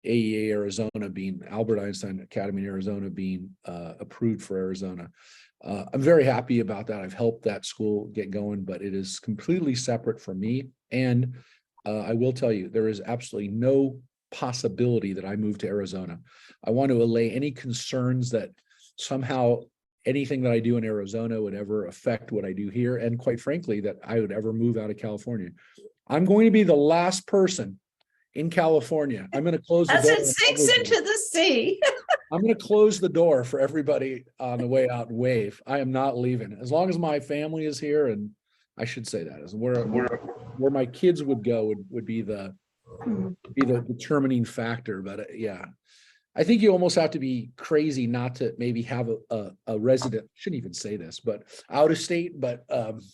AEA Arizona being Albert Einstein Academy in Arizona being approved for Arizona. I'm very happy about that. I've helped that school get going, but it is completely separate from me. And I will tell you, there is absolutely no possibility that I move to Arizona. I want to allay any concerns that somehow anything that I do in Arizona would ever affect what I do here. And quite frankly, that I would ever move out of California. I'm going to be the last person in California. I'm going to close the As door. it sinks into the sea. I'm going to close the door for everybody on the way out and wave. I am not leaving as long as my family is here. And I should say that is where my kids would go would be the determining factor. But yeah, I think you almost have to be crazy not to maybe have a resident, shouldn't even say this, but out of state, but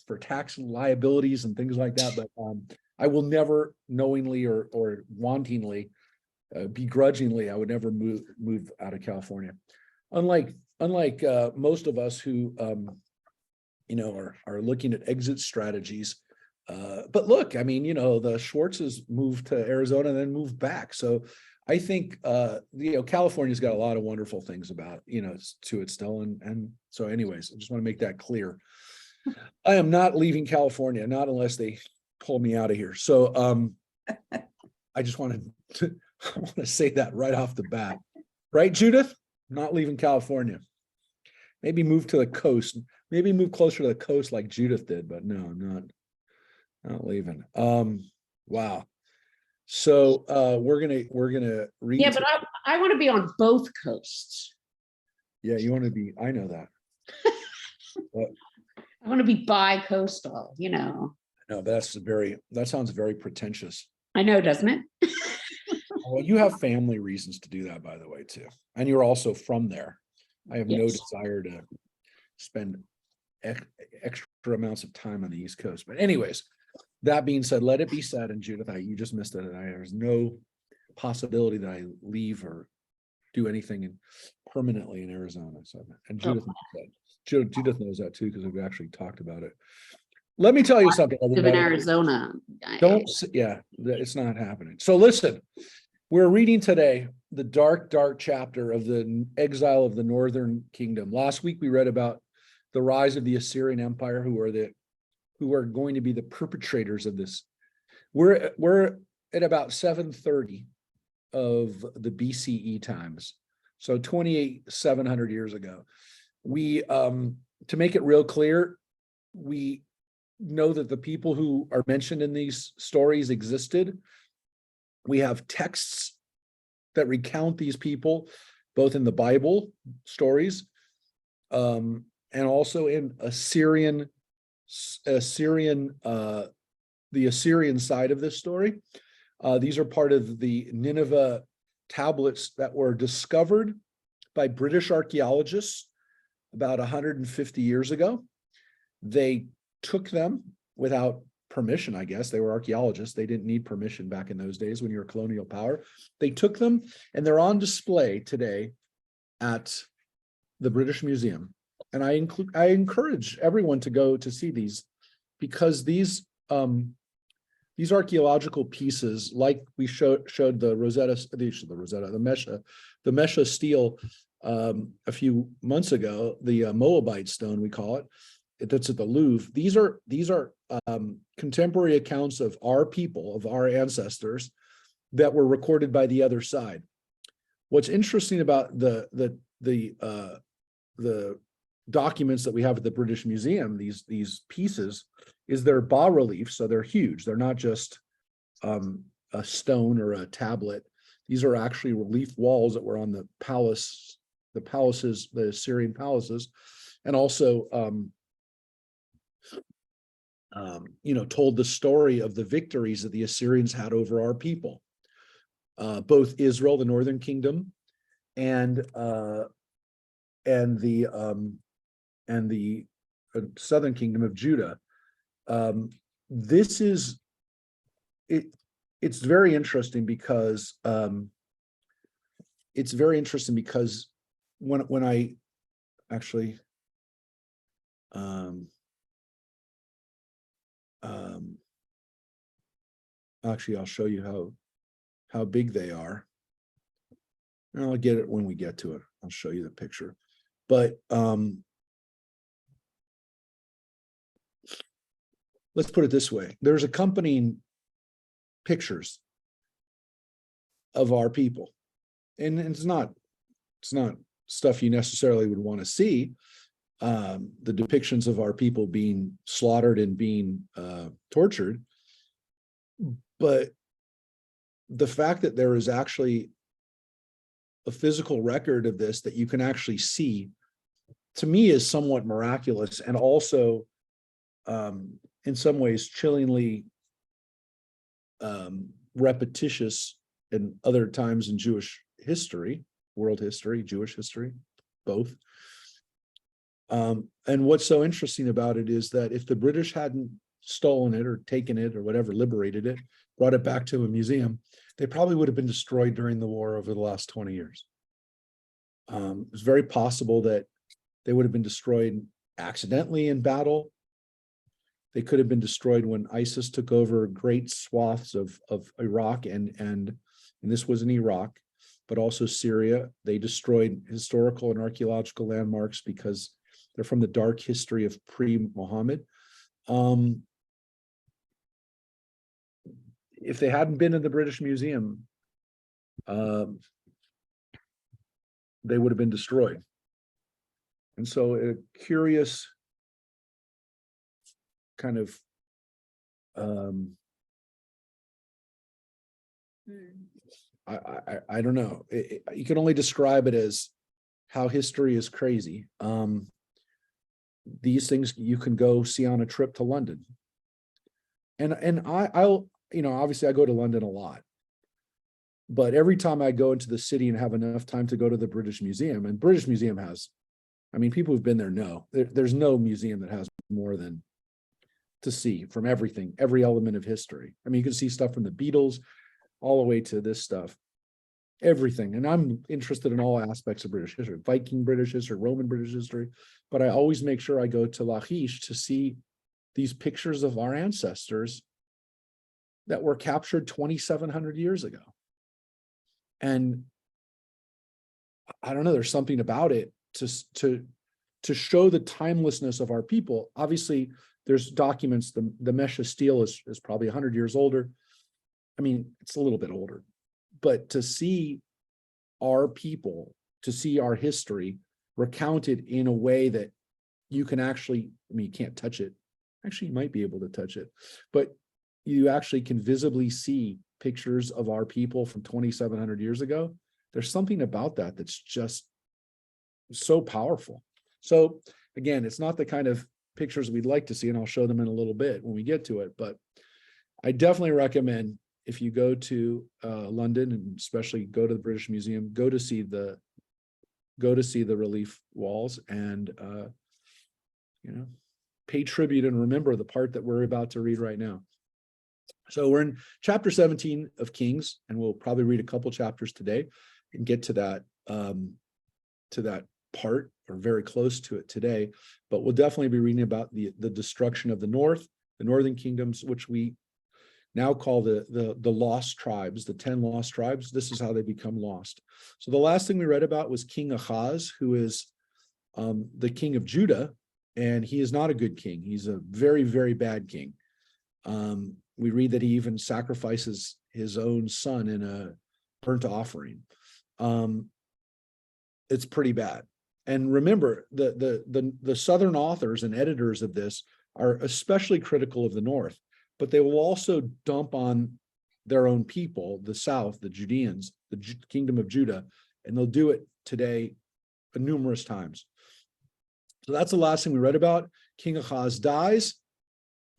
for tax liabilities and things like that. But I will never knowingly or wantingly, begrudgingly, I would never move out of California. Unlike most of us who are looking at exit strategies. But look, I mean, the Schwartzes moved to Arizona and then moved back. So I think California's got a lot of wonderful things about to it still. And so anyways, I just want to make that clear. I am not leaving California, not unless they pull me out of here. So I just wanted to I want to say that right off the bat. Right, Judith? Not leaving California. Maybe move to the coast. Maybe move closer to the coast like Judith did, but no, I'm not leaving. Wow. So we're gonna read. Yeah, but I want to be on both coasts. Yeah, you want to be, I know that. But, I want to be bi-coastal, no, that sounds very pretentious. I know, doesn't it? Well, you have family reasons to do that, by the way, too. And you're also from there. I have no desire to spend extra amounts of time on the East Coast. But anyways, that being said, let it be said, and Judith, you just missed it. There's no possibility that I leave or do anything permanently in Arizona. So, and Judith knows that too, because we've actually talked about it. Let me tell you something. Live in Arizona. It's not happening. So listen, we're reading today the dark chapter of the exile of the Northern Kingdom. Last week we read about the rise of the Assyrian Empire, who are going to be the perpetrators of this. We're at about 730 of the BCE times, so 700 years ago. We to make it real clear, we know that the people who are mentioned in these stories existed. We have texts that recount these people, both in the Bible stories, and also in the Assyrian side of this story. These are part of the Nineveh tablets that were discovered by British archaeologists about 150 years ago. They took them without permission, I guess. They were archaeologists. They didn't need permission back in those days when you were a colonial power. They took them, and they're on display today at the British Museum. And I encourage everyone to go to see these, because these archaeological pieces, like we showed the Mesha stele a few months ago, the Moabite stone, we call it, that's at the Louvre. These are contemporary accounts of our people, of our ancestors, that were recorded by the other side. What's interesting about the documents that we have at the British Museum, these pieces, is they're bas reliefs, so they're huge. They're not just a stone or a tablet. These are actually relief walls that were on the palaces, the Assyrian palaces, and also told the story of the victories that the Assyrians had over our people, both Israel, the Northern Kingdom, and the Southern Kingdom of Judah. This is it. It's very interesting because when I actually I'll show you how big they are. And I'll get it when we get to it. I'll show you the picture. But let's put it this way. There's accompanying pictures of our people. And it's not stuff you necessarily would want to see. The depictions of our people being slaughtered and being tortured. But the fact that there is actually a physical record of this that you can actually see, to me, is somewhat miraculous, and also in some ways chillingly repetitious in other times in Jewish history, world history, Jewish history, both. And what's so interesting about it is that if the British hadn't stolen it or taken it or whatever, liberated it, brought it back to a museum, they probably would have been destroyed during the war over the last 20 years. It's very possible that they would have been destroyed accidentally in battle. They could have been destroyed when ISIS took over great swaths of Iraq, and this was in Iraq, but also Syria. They destroyed historical and archaeological landmarks because they're from the dark history of pre-Muhammad. If they hadn't been in the British Museum, they would have been destroyed. And so a curious kind of I don't know. You can only describe it as how history is crazy. These things you can go see on a trip to London. And I'll, obviously I go to London a lot. But every time I go into the city and have enough time to go to the British Museum, and British Museum has, people who've been there know, there's no museum that has more than to see from everything, every element of history. You can see stuff from the Beatles all the way to this stuff, everything. And I'm interested in all aspects of British history, Viking British history, Roman British history, but I always make sure I go to Lachish to see these pictures of our ancestors that were captured 2,700 years ago. And I don't know, there's something about it to show the timelessness of our people. Obviously, there's documents, the Mesha stele is probably 100 years older. It's a little bit older, but to see our people, to see our history recounted in a way that you can actually, you can't touch it. Actually, you might be able to touch it, but you actually can visibly see pictures of our people from 2,700 years ago. There's something about that that's just so powerful. So again, it's not the kind of pictures we'd like to see, and I'll show them in a little bit when we get to it, but I definitely recommend, if you go to London, and especially go to the British Museum, go to see the relief walls, and pay tribute and remember the part that we're about to read right now. So we're in chapter 17 of Kings, and we'll probably read a couple chapters today and get to that part, or very close to it today. But we'll definitely be reading about the destruction of the northern kingdoms, which we now call the lost tribes, the 10 lost tribes. This is how they become lost. So the last thing we read about was King Ahaz, who is the king of Judah, and he is not a good king. He's a very, very bad king. We read that he even sacrifices his own son in a burnt offering. It's pretty bad. And remember, the southern authors and editors of this are especially critical of the north, but they will also dump on their own people, the south, the Judeans, the kingdom of Judah, and they'll do it today numerous times. So that's the last thing we read about. King Ahaz dies,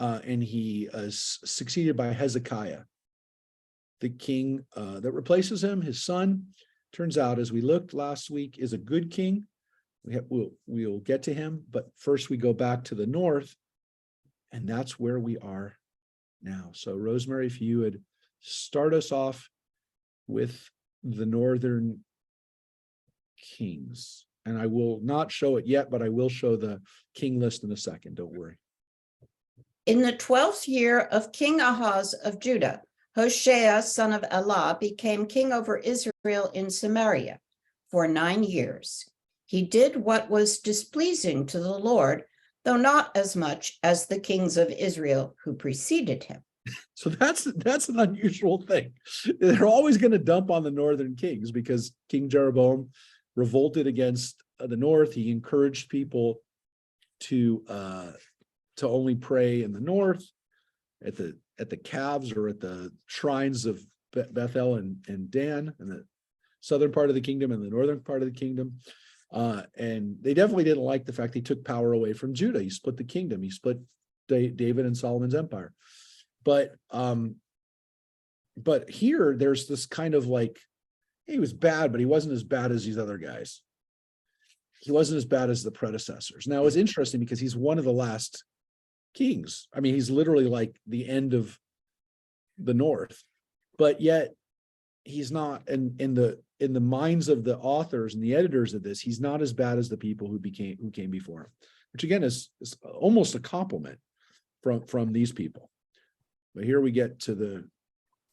and he is succeeded by Hezekiah. The king that replaces him, his son, turns out, as we looked last week, is a good king. We'll get to him, but first we go back to the north, and that's where we are now. So Rosemary, if you would start us off with the northern kings. And I will not show it yet, but I will show the king list in a second. Don't worry. In the 12th year of King Ahaz of Judah, Hoshea, son of Elah, became king over Israel in Samaria. for 9 years. He did what was displeasing to the Lord, though not as much as the kings of Israel who preceded him. So that's an unusual thing. They're always going to dump on the northern kings because King Jeroboam revolted against the north. He encouraged people to only pray in the north at the calves or at the shrines of Bethel and Dan in the southern part of the kingdom and the northern part of the kingdom. And they definitely didn't like the fact he took power away from Judah. He split the kingdom. He split David and Solomon's empire. But here there's this kind of like, he was bad, but he wasn't as bad as these other guys. He wasn't as bad as the predecessors. Now it's interesting because he's one of the last kings. I mean, he's literally like the end of the north, but yet he's not in the minds of the authors and the editors of this, he's not as bad as the people who came before him, which again is almost a compliment from these people. But here we get to the,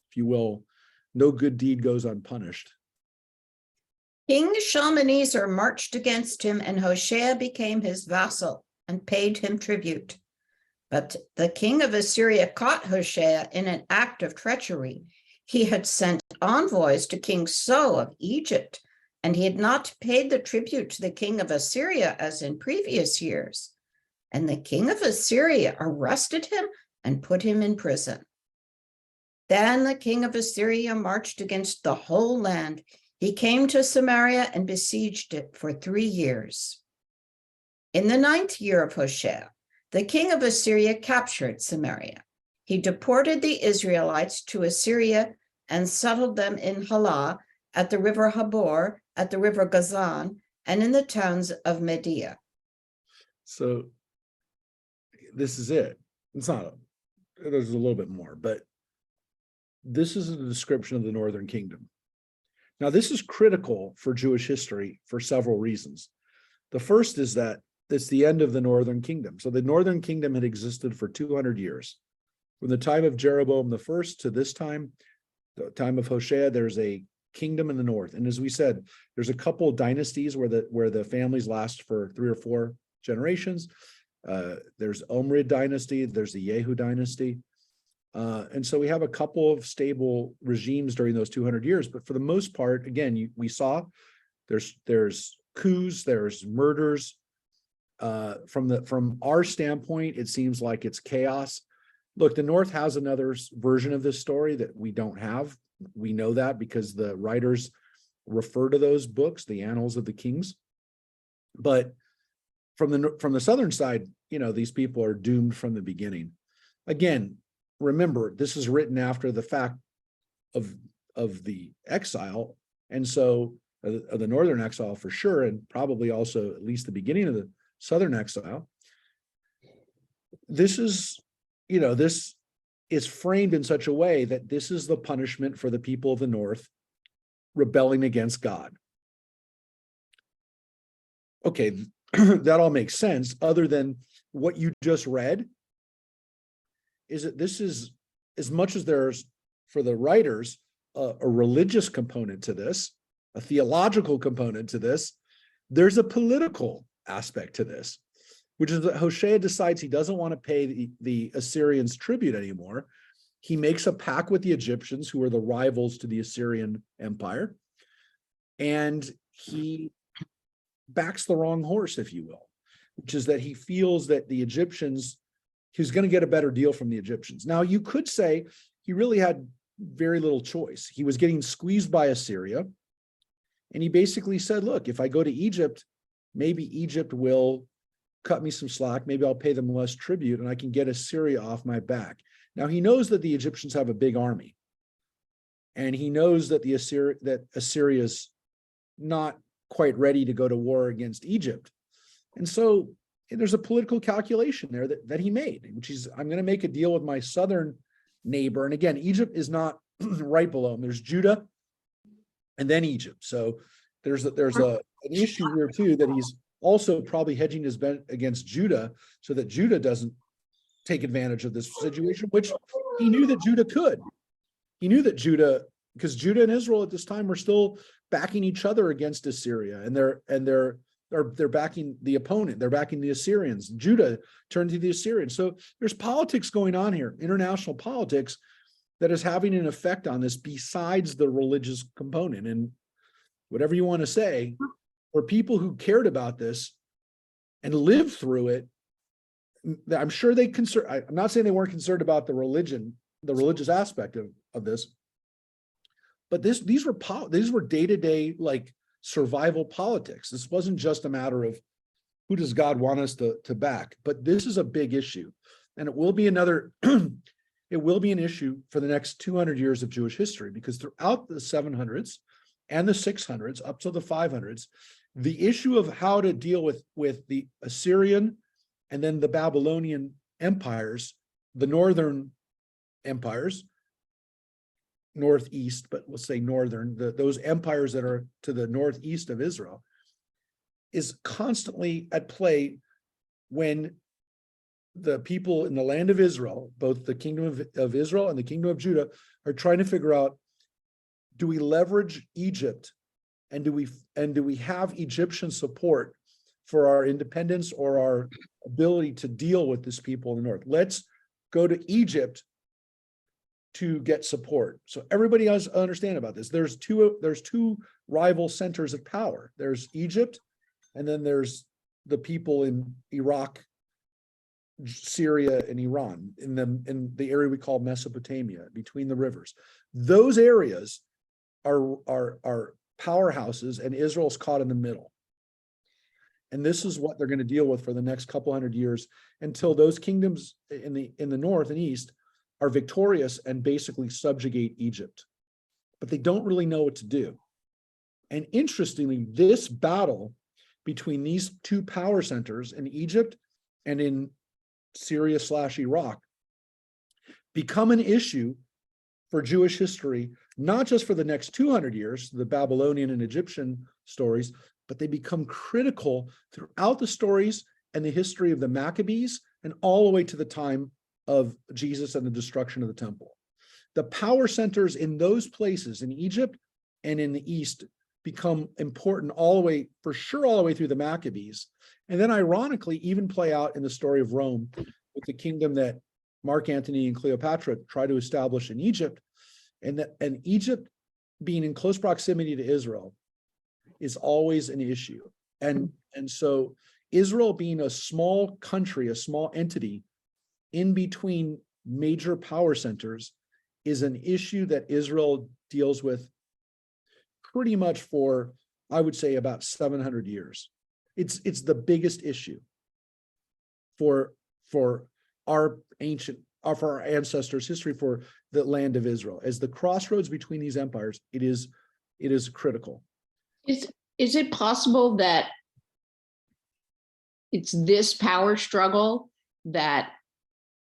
if you will, no good deed goes unpunished. King Shalmaneser marched against him, and Hoshea became his vassal and paid him tribute. But the king of Assyria caught Hoshea in an act of treachery. He had sent envoys to King So of Egypt, and he had not paid the tribute to the king of Assyria as in previous years. And the king of Assyria arrested him and put him in prison. Then the king of Assyria marched against the whole land. He came to Samaria and besieged it for 3 years. In the 9th year of Hoshea, the king of Assyria captured Samaria. He deported the Israelites to Assyria and settled them in Halah, at the river Habor, at the river Gazan, and in the towns of Media. So this is it. It's not, there's a little bit more, but this is a description of the northern kingdom. Now, this is critical for Jewish history for several reasons. The first is that it's the end of the northern kingdom. So the northern kingdom had existed for 200 years. From the time of Jeroboam I to this time, the time of Hoshea, there's a kingdom in the north. And as we said, there's a couple of dynasties where the families last for 3 or 4 generations. There's Omrid dynasty, there's the Yehu dynasty. And so we have a couple of stable regimes during those 200 years. But for the most part, again, we saw there's coups, there's murders. From our standpoint, it seems like it's chaos. Look, the North has another version of this story that we don't have. We know that because the writers refer to those books, the Annals of the Kings. But from the southern side, these people are doomed from the beginning. Again, remember, this is written after the fact of the exile, and so of the northern exile for sure, and probably also at least the beginning of the southern exile. This is framed in such a way that this is the punishment for the people of the north rebelling against God. Okay, that all makes sense, other than what you just read, is that this is, as much as there's, for the writers, a religious component to this, a theological component to this, there's a political aspect to this, which is that Hoshea decides he doesn't want to pay the Assyrians tribute anymore. He makes a pact with the Egyptians, who are the rivals to the Assyrian Empire, and he backs the wrong horse, if you will, which is that he feels that the Egyptians, he's going to get a better deal from the Egyptians. Now, you could say he really had very little choice. He was getting squeezed by Assyria, and he basically said, look, if I go to Egypt, maybe Egypt will cut me some slack, maybe I'll pay them less tribute, and I can get Assyria off my back. Now, he knows that the Egyptians have a big army, and he knows that Assyria's not quite ready to go to war against Egypt. And so there's a political calculation there that he made, which is, I'm going to make a deal with my southern neighbor. And again, Egypt is not right below him. There's Judah and then Egypt. So there's an issue here too, that he's also probably hedging his bet against Judah so that Judah doesn't take advantage of this situation, which he knew that Judah could. He knew that Judah, because Judah and Israel at this time were still backing each other against Assyria, and they're backing the opponent. They're backing the Assyrians. Judah turned to the Assyrians. So there's politics going on here, international politics, that is having an effect on this besides the religious component. And whatever you want to say, for people who cared about this and lived through it, I'm sure I'm not saying they weren't concerned about the religious aspect of this, but these were day-to-day like survival politics. This wasn't just a matter of who does God want us to back, but this is a big issue, and it will be it will be an issue for the next 200 years of Jewish history, because throughout the 700s and the 600s up to the 500s, the issue of how to deal with the Assyrian and then the Babylonian empires, the northern empires, northeast, but let's say northern, those empires that are to the northeast of Israel, is constantly at play when the people in the land of Israel, both the kingdom of Israel and the kingdom of Judah, are trying to figure out, do we leverage Egypt, and do we have Egyptian support for our independence or our ability to deal with this people in the north? Let's go to Egypt to get support. So everybody has to understand about this. There's two rival centers of power. There's Egypt, and then there's the people in Iraq, Syria, and Iran, in the area we call Mesopotamia, between the rivers. Those areas are powerhouses, and Israel's caught in the middle. And this is what they're going to deal with for the next couple hundred years, until those kingdoms in the north and east are victorious and basically subjugate Egypt. But they don't really know what to do. And interestingly, this battle between these two power centers in Egypt and in Syria/Iraq become an issue for Jewish history, not just for the next 200 years, the Babylonian and Egyptian stories, but they become critical throughout the stories and the history of the Maccabees and all the way to the time of Jesus and the destruction of the temple. The power centers in those places in Egypt and in the East become important all the way, for sure, all the way through the Maccabees. And then ironically, even play out in the story of Rome with the kingdom that Mark Antony and Cleopatra try to establish in Egypt. And Egypt being in close proximity to Israel is always an issue. And so Israel being a small country, a small entity in between major power centers, is an issue that Israel deals with pretty much for, I would say, about 700 years. It's the biggest issue for our ancestors' history, for the land of Israel. As the crossroads between these empires, it is critical. Is it possible that it's this power struggle that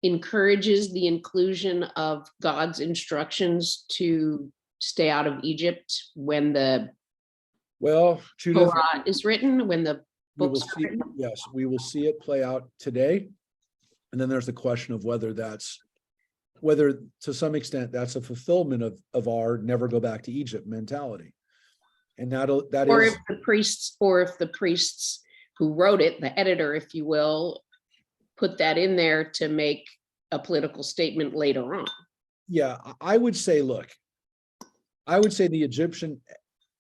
encourages the inclusion of God's instructions to stay out of Egypt when the Judith, Torah is written, when the books are written? yes, we will see it play out today. And then there's the question of whether to some extent that's a fulfillment of our never go back to Egypt mentality. And if the priests who wrote it, the editor, if you will, put that in there to make a political statement later on. Yeah, I would say the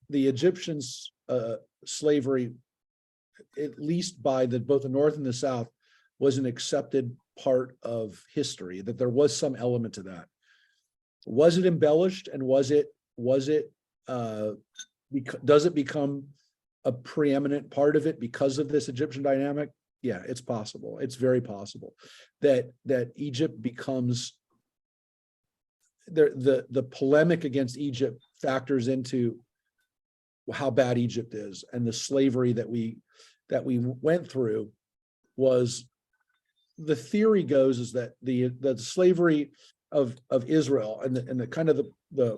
Egyptians slavery, at least by both the North and the South, was an accepted part of history, that there was some element to that. Was it embellished, and does it become a preeminent part of it because of this Egyptian dynamic? Yeah, it's possible. It's very possible that Egypt becomes the polemic against Egypt factors into how bad Egypt is, and the slavery that we went through was, the theory goes, is that the slavery of Israel and the kind of the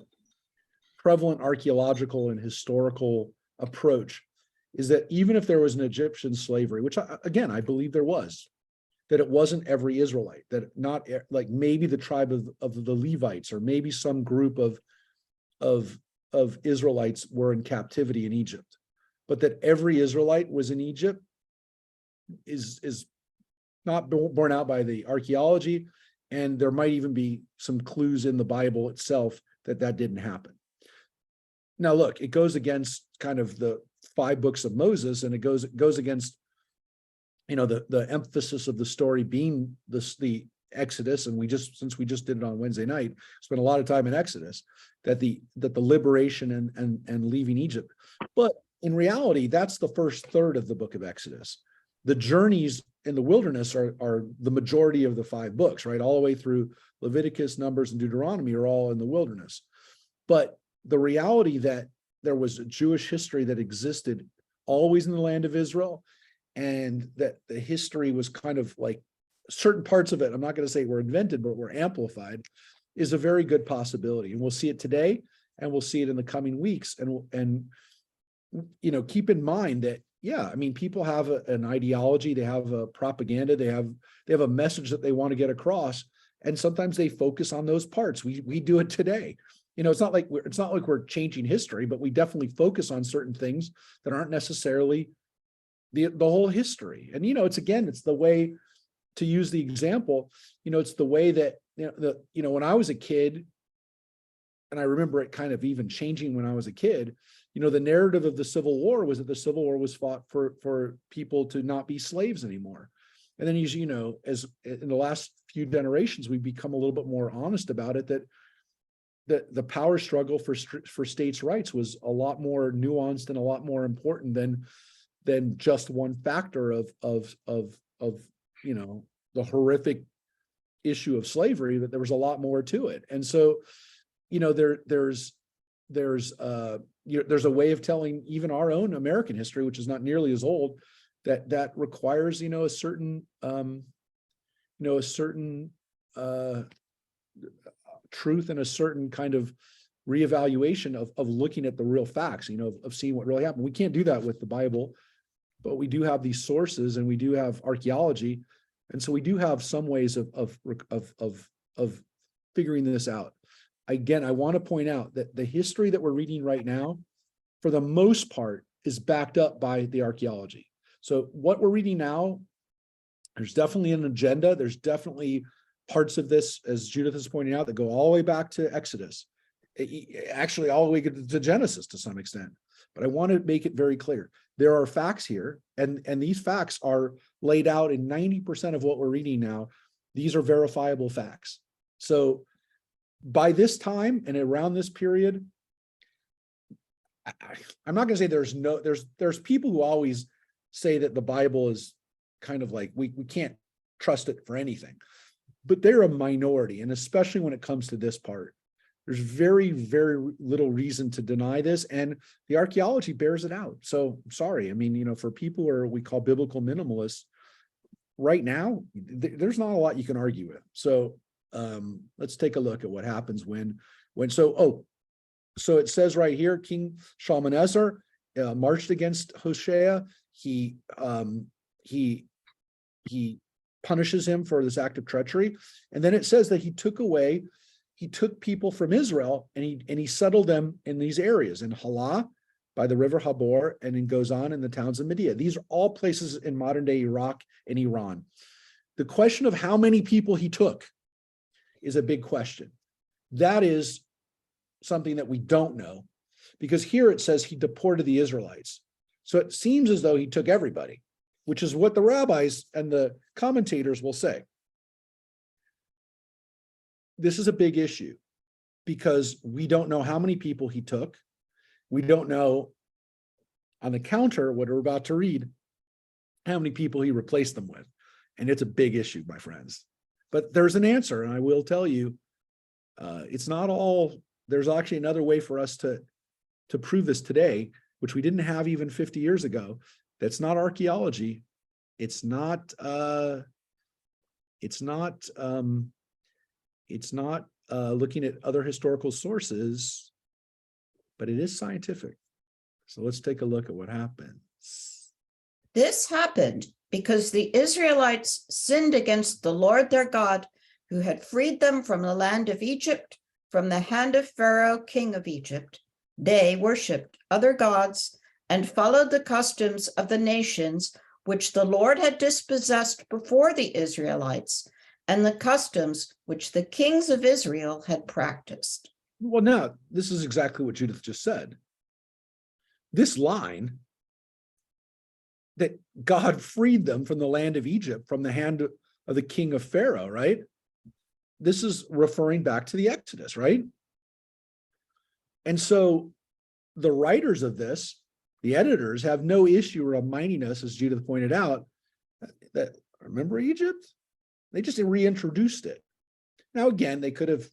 prevalent archaeological and historical approach is that even if there was an Egyptian slavery, which again I believe there was, that it wasn't every Israelite, that not like maybe the tribe of the Levites, or maybe some group of of Israelites were in captivity in Egypt, but that every Israelite was in Egypt is not borne out by the archaeology, and there might even be some clues in the Bible itself that that didn't happen. Now, look, it goes against kind of the 5 books of Moses, and it goes against, you know, the emphasis of the story being the Exodus, and since we just did it on Wednesday night, spent a lot of time in Exodus, that the liberation and leaving Egypt. But in reality, that's the first third of the book of Exodus. The journeys in the wilderness are the majority of the 5 books, right? All the way through Leviticus, Numbers, and Deuteronomy are all in the wilderness. But the reality that there was a Jewish history that existed always in the land of Israel, and that the history was kind of like certain parts of it, I'm not going to say were invented, but were amplified, is a very good possibility. And we'll see it today, and we'll see it in the coming weeks. And you know, keep in mind that, yeah, I mean, people have an ideology, they have a propaganda, they have a message that they want to get across, and sometimes they focus on those parts. We do it today. You know, it's not like we're changing history, but we definitely focus on certain things that aren't necessarily the whole history. And, you know, it's the way, to use the example, you know, it's the way that, when I was a kid, and I remember it kind of even changing when I was a kid, you know, the narrative of the Civil War was that the Civil War was fought for people to not be slaves anymore. And then, you know, as in the last few generations, we've become a little bit more honest about it, that the power struggle for states' rights was a lot more nuanced and a lot more important than just one factor of you know, the horrific issue of slavery, that there was a lot more to it. And so, you know, there's a way of telling even our own American history, which is not nearly as old, that requires, you know, a certain truth and a certain kind of reevaluation of looking at the real facts, you know, of seeing what really happened. We can't do that with the Bible, but we do have these sources, and we do have archaeology, and so we do have some ways of figuring this out. Again, I want to point out that the history that we're reading right now, for the most part, is backed up by the archaeology. So what we're reading now, there's definitely an agenda. There's definitely parts of this, as Judith is pointing out, that go all the way back to Exodus, actually all the way to Genesis to some extent. But I want to make it very clear. There are facts here, and these facts are laid out in 90% of what we're reading now. These are verifiable facts. So by this time and around this period, I'm not going to say there's people who always say that the Bible is kind of like, we can't trust it for anything, but they're a minority. And especially when it comes to this part, there's very, very little reason to deny this, and the archaeology bears it out. So sorry, I mean, you know, for people who we call biblical minimalists, right now, there's not a lot you can argue with. So let's take a look at what happens so it says right here, King Shalmaneser marched against Hoshea. He punishes him for this act of treachery, and then it says that he took people from Israel and he settled them in these areas, in Halah, by the river Habor, and in Gozan, in the towns of Media. These are all places in modern day Iraq and Iran. The question of how many people he took is a big question. That is something that we don't know, because here it says he deported the Israelites. So it seems as though he took everybody, which is what the rabbis and the commentators will say. This is a big issue because we don't know how many people he took. We don't know, on the counter, what we're about to read, how many people he replaced them with. And it's a big issue, my friends. But there's an answer, and I will tell you, it's not all. There's actually another way for us to prove this today, which we didn't have even 50 years ago. That's not archaeology. It's not looking at other historical sources, but it is scientific. So let's take a look at what happens. This happened because the Israelites sinned against the Lord their God, who had freed them from the land of Egypt, from the hand of Pharaoh, king of Egypt. They worshipped other gods and followed the customs of the nations which the Lord had dispossessed before the Israelites, and the customs which the kings of Israel had practiced. Well, now, this is exactly what Judith just said. This line that God freed them from the land of Egypt, from the hand of the king of Pharaoh, right? This is referring back to the Exodus, right? And so the writers of this, the editors, have no issue reminding us, as Judith pointed out, that remember Egypt? They just reintroduced it. Now, again, they could have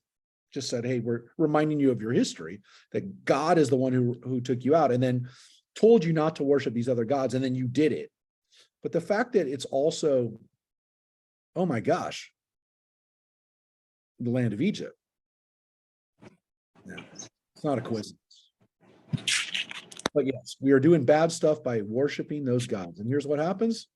just said, hey, we're reminding you of your history, that God is the one who took you out, and then told you not to worship these other gods, and then you did it. But the fact that it's also, oh my gosh, the land of Egypt. No, it's not a coincidence. But yes, we are doing bad stuff by worshiping those gods. And here's what happens.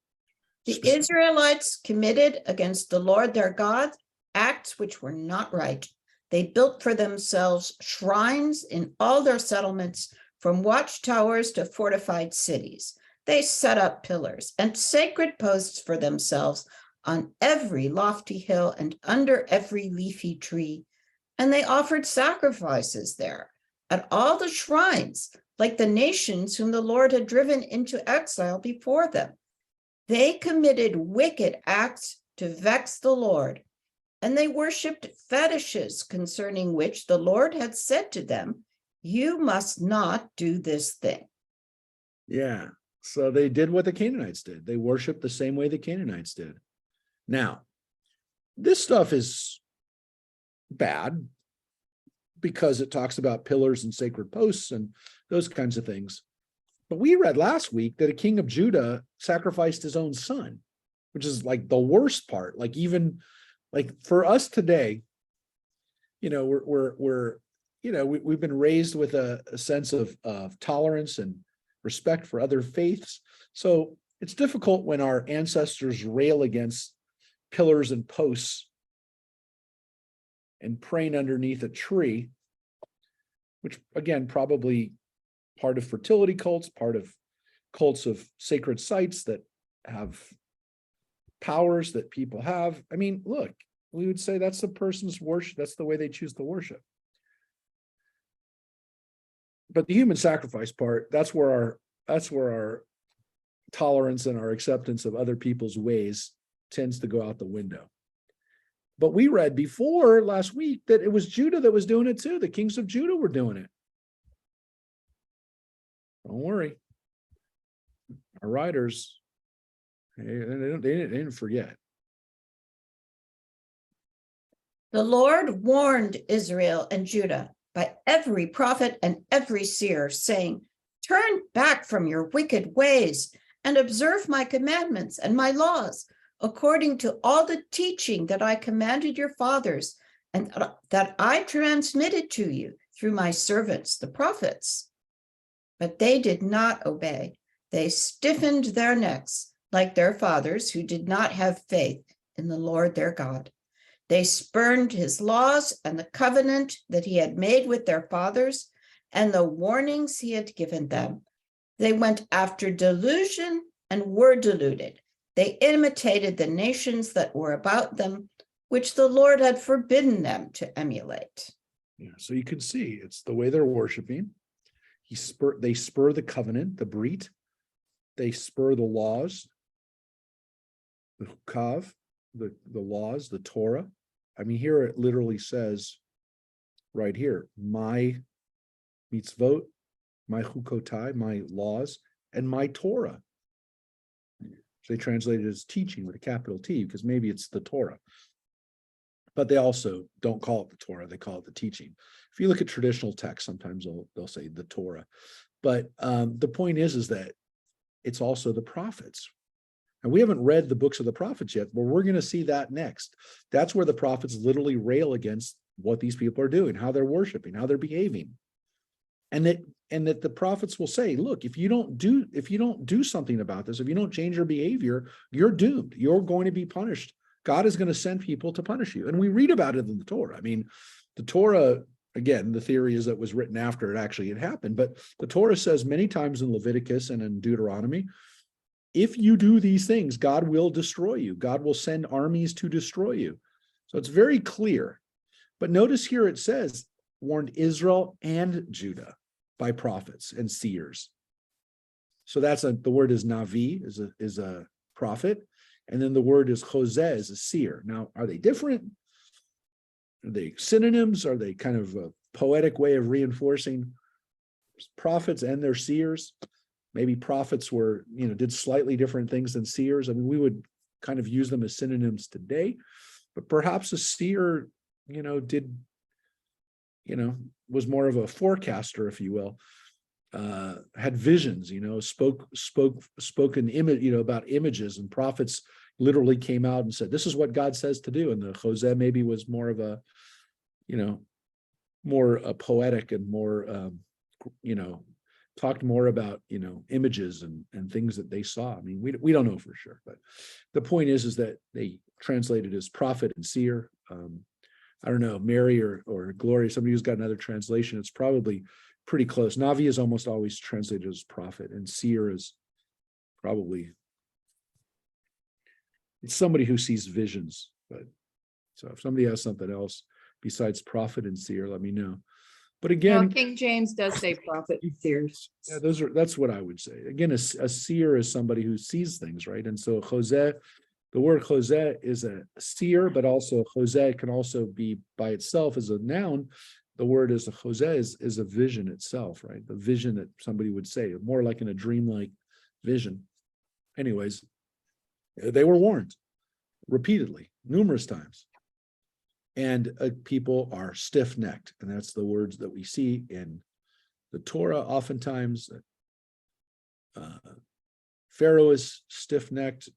The Israelites committed against the Lord their God acts which were not right. They built for themselves shrines in all their settlements, from watchtowers to fortified cities. They set up pillars and sacred posts for themselves on every lofty hill and under every leafy tree. And they offered sacrifices there at all the shrines, like the nations whom the Lord had driven into exile before them. They committed wicked acts to vex the Lord, and they worshipped fetishes concerning which the Lord had said to them, you must not do this thing. Yeah, so they did what the Canaanites did. They worshiped the same way the Canaanites did. Now, this stuff is bad because it talks about pillars and sacred posts and those kinds of things. But we read last week that a king of Judah sacrificed his own son, which is like the worst part. Like, even like for us today, you know, we've been raised with a sense of tolerance and respect for other faiths. So it's difficult when our ancestors rail against pillars and posts and praying underneath a tree, which again, probably part of fertility cults, part of cults of sacred sites that have powers that people have. I mean, look, we would say that's the person's worship. That's the way they choose to worship. But the human sacrifice part, that's where our tolerance and our acceptance of other people's ways tends to go out the window. But we read before last week that it was Judah that was doing it too. The kings of Judah were doing it. Don't worry. Our writers, they didn't forget. The Lord warned Israel and Judah by every prophet and every seer, saying, turn back from your wicked ways and observe my commandments and my laws, according to all the teaching that I commanded your fathers and that I transmitted to you through my servants, the prophets. But they did not obey. They stiffened their necks like their fathers, who did not have faith in the Lord their God. They spurned his laws and the covenant that he had made with their fathers and the warnings he had given them. They went after delusion and were deluded. They imitated the nations that were about them, which the Lord had forbidden them to emulate. Yeah, so you can see it's the way they're worshiping. They spur the covenant, the brit. They spur the laws, the hukav, the laws, the Torah. I mean, here it literally says right here, my mitzvot, my hukotai, my laws, and my Torah. So they translate it as teaching with a capital T, because maybe it's the Torah. But they also don't call it the Torah, they call it the teaching. If you look at traditional texts, sometimes they'll say the Torah. But the point is that it's also the prophets. And we haven't read the books of the prophets yet, but we're going to see that next. That's where the prophets literally rail against what these people are doing, how they're worshiping, how they're behaving. And that the prophets will say, look, if you don't do something about this, if you don't change your behavior, you're doomed. You're going to be punished. God is going to send people to punish you. And we read about it in the Torah. I mean, the Torah, again, the theory is that it was written after it actually had happened, but the Torah says many times in Leviticus and in Deuteronomy, if you do these things, God will destroy you. God will send armies to destroy you. So it's very clear. But notice here it says, warned Israel and Judah by prophets and seers. So that's the word is Navi, is a prophet. And then the word is Hosea, is a seer. Now, are they different? Are they synonyms? Are they kind of a poetic way of reinforcing prophets and their seers? Maybe prophets were, did slightly different things than seers. I mean, we would kind of use them as synonyms today, but perhaps a seer, did, was more of a forecaster, if you will, had visions, spoken image, about images, and prophets literally came out and said, this is what God says to do. And the Hosea maybe was more of a, more poetic and more, talked more about, images and things that they saw. I mean, we don't know for sure, but the point is that they translated as prophet and seer. I don't know, Mary or Gloria, somebody who's got another translation, it's probably pretty close. Navi is almost always translated as prophet, and seer is probably, it's somebody who sees visions. But so if somebody has something else besides prophet and seer, let me know. But again, King James does say prophet and seers. yeah, that's what I would say. Again, a seer is somebody who sees things, right? And so Hosea, the word Hosea is a seer, but also Hosea can also be by itself as a noun. The word is a Hosea is a vision itself, right? The vision that somebody would say, more like in a dreamlike vision. Anyways, they were warned repeatedly, numerous times. And people are stiff-necked, and that's the words that we see in the Torah oftentimes. Pharaoh is stiff-necked.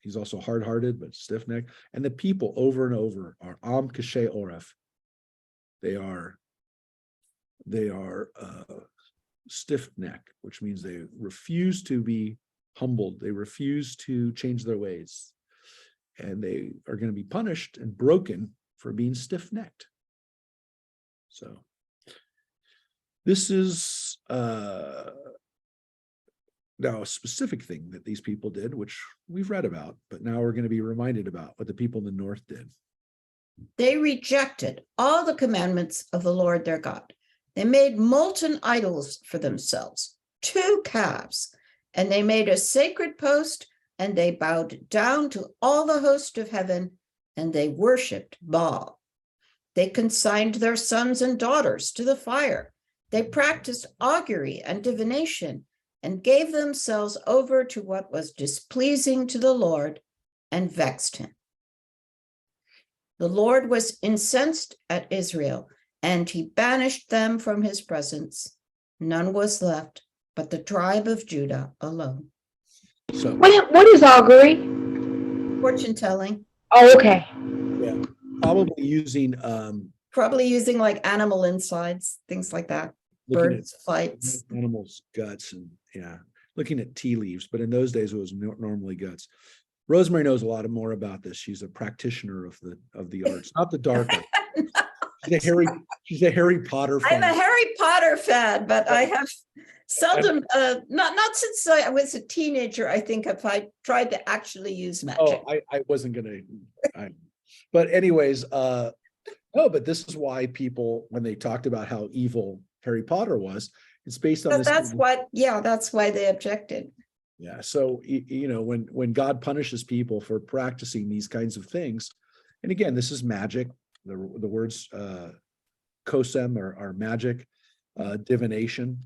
He's also hard-hearted, but stiff-necked. And the people over and over are Am Kashe Oref. They are stiff-necked, which means they refuse to be humbled. They refuse to change their ways. And they are going to be punished and broken for being stiff-necked. So this is now a specific thing that these people did, which we've read about, but now we're going to be reminded about what the people in the north did. They rejected all the commandments of the Lord their God. They made molten idols for themselves, 2 calves, and they made a sacred post, and they bowed down to all the host of heaven, and they worshipped Baal. They consigned their sons and daughters to the fire. They practiced augury and divination, and gave themselves over to what was displeasing to the Lord and vexed him. The Lord was incensed at Israel, and he banished them from his presence. None was left but the tribe of Judah alone. So What is augury? Fortune telling, Oh, okay. yeah, probably using probably using like animal insides, things like that, looking birds' flights. at animals' guts and looking at tea leaves. But in those days, it was normally guts. Rosemary knows a lot more about this. She's a practitioner of the arts, not the dark arts. She's a Harry Potter fan. I'm a Harry Potter fan, but I have seldom, not since I was a teenager, I think, if I tried to actually use magic. Oh, I wasn't gonna. But anyways, no. But this is why people, when they talked about how evil Harry Potter was, it's based on But this. that's why they objected. Yeah. So when God punishes people for practicing these kinds of things, and again, this is magic. The words kosem are magic, divination,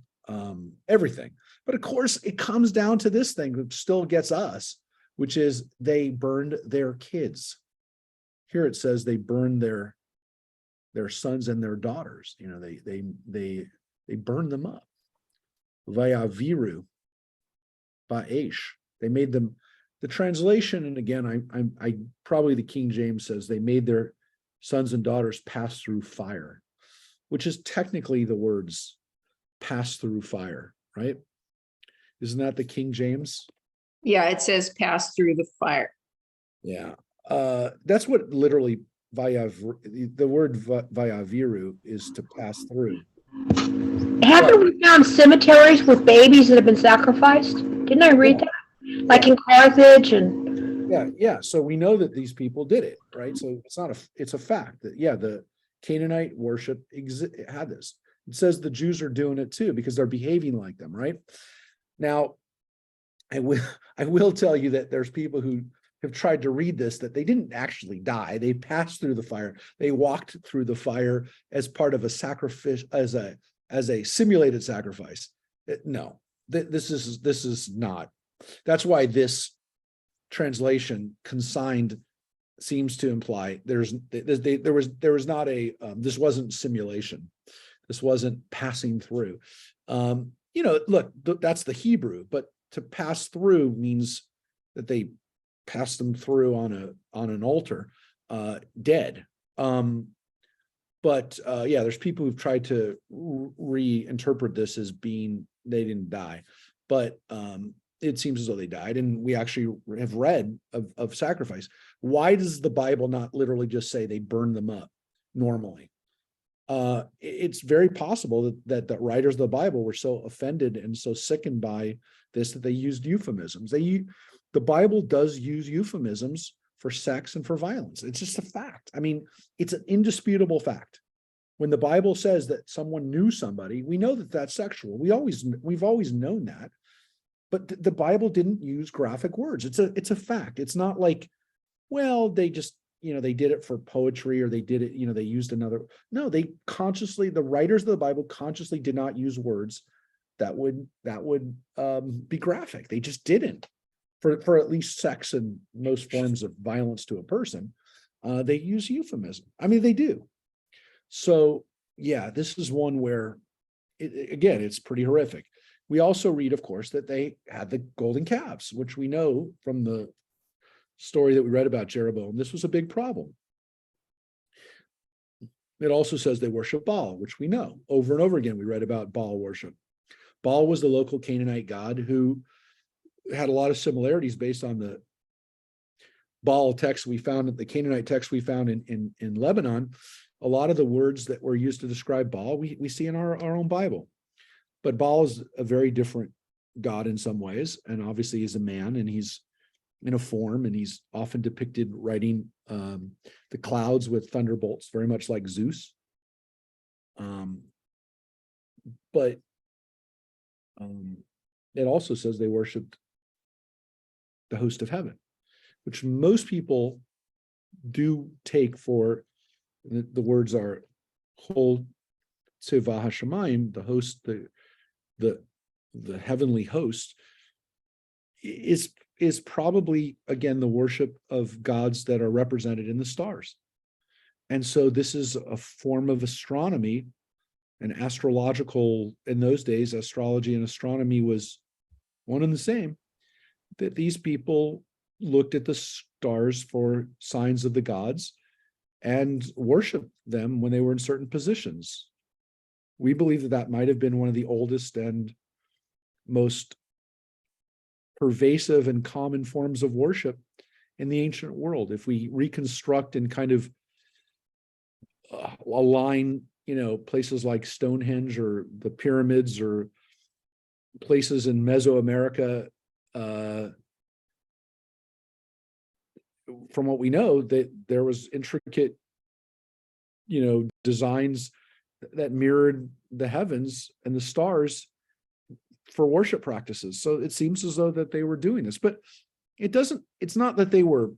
everything. But of course, it comes down to this thing that still gets us, which is they burned their kids. Here it says they burned their sons and their daughters. They burned them up. Vayaviru ba'esh. They made them. The translation, and again, I probably the King James says they made their sons and daughters pass through fire, which is technically the words pass through fire, right? Isn't that the King James? Yeah, it says pass through the fire. Yeah. That's what literally the word vayaviru is to pass through. Haven't we found cemeteries with babies that have been sacrificed? Didn't I read that? Like in Carthage and Yeah. So we know that these people did it, right? So it's a fact that the Canaanite worship had this. It says the Jews are doing it too because they're behaving like them, right? Now, I will tell you that there's people who have tried to read this that they didn't actually die. They passed through the fire. They walked through the fire as part of a sacrifice, as a simulated sacrifice. No, this is not. That's why this translation consigned seems to imply there was not a this wasn't simulation. This wasn't passing through. Look, that's the Hebrew, but to pass through means that they passed them through on an altar, dead. But there's people who've tried to reinterpret this as being they didn't die, but it seems as though they died, and we actually have read of sacrifice. Why does the Bible not literally just say they burned them up normally? It's very possible that the writers of the Bible were so offended and so sickened by this that they used euphemisms. The Bible does use euphemisms for sex and for violence. It's just a fact. I mean, it's an indisputable fact. When the Bible says that someone knew somebody, we know that that's sexual. We've always known that. But the Bible didn't use graphic words. It's a fact. It's not like, well, they just, they did it for poetry or they did it, they used another. No, the writers of the Bible consciously did not use words that would be graphic. They just didn't. For at least sex and most forms of violence to a person, they use euphemism. I mean, they do. So this is one where, it's pretty horrific. We also read, of course, that they had the golden calves, which we know from the story that we read about Jeroboam. This was a big problem. It also says they worship Baal, which we know. Over and over again, we read about Baal worship. Baal was the local Canaanite god who had a lot of similarities based on the Baal text we found, the Canaanite text we found in Lebanon. A lot of the words that were used to describe Baal, we see in our own Bible. But Baal is a very different god in some ways, and obviously he's a man, and he's in a form, and he's often depicted riding the clouds with thunderbolts, very much like Zeus. But it also says they worshipped the host of heaven, which most people do take for the words are Chol Tzeva HaShamayim, the host, the heavenly host, is probably, again, the worship of gods that are represented in the stars. And so this is a form of astronomy and astrological. In those days, astrology and astronomy was one and the same, that these people looked at the stars for signs of the gods and worshiped them when they were in certain positions. We believe that might have been one of the oldest and most pervasive and common forms of worship in the ancient world. If we reconstruct and kind of align, places like Stonehenge or the pyramids or places in Mesoamerica, from what we know, that there was intricate, designs that mirrored the heavens and the stars for worship practices. So it seems as though that they were doing this, but it's not that they were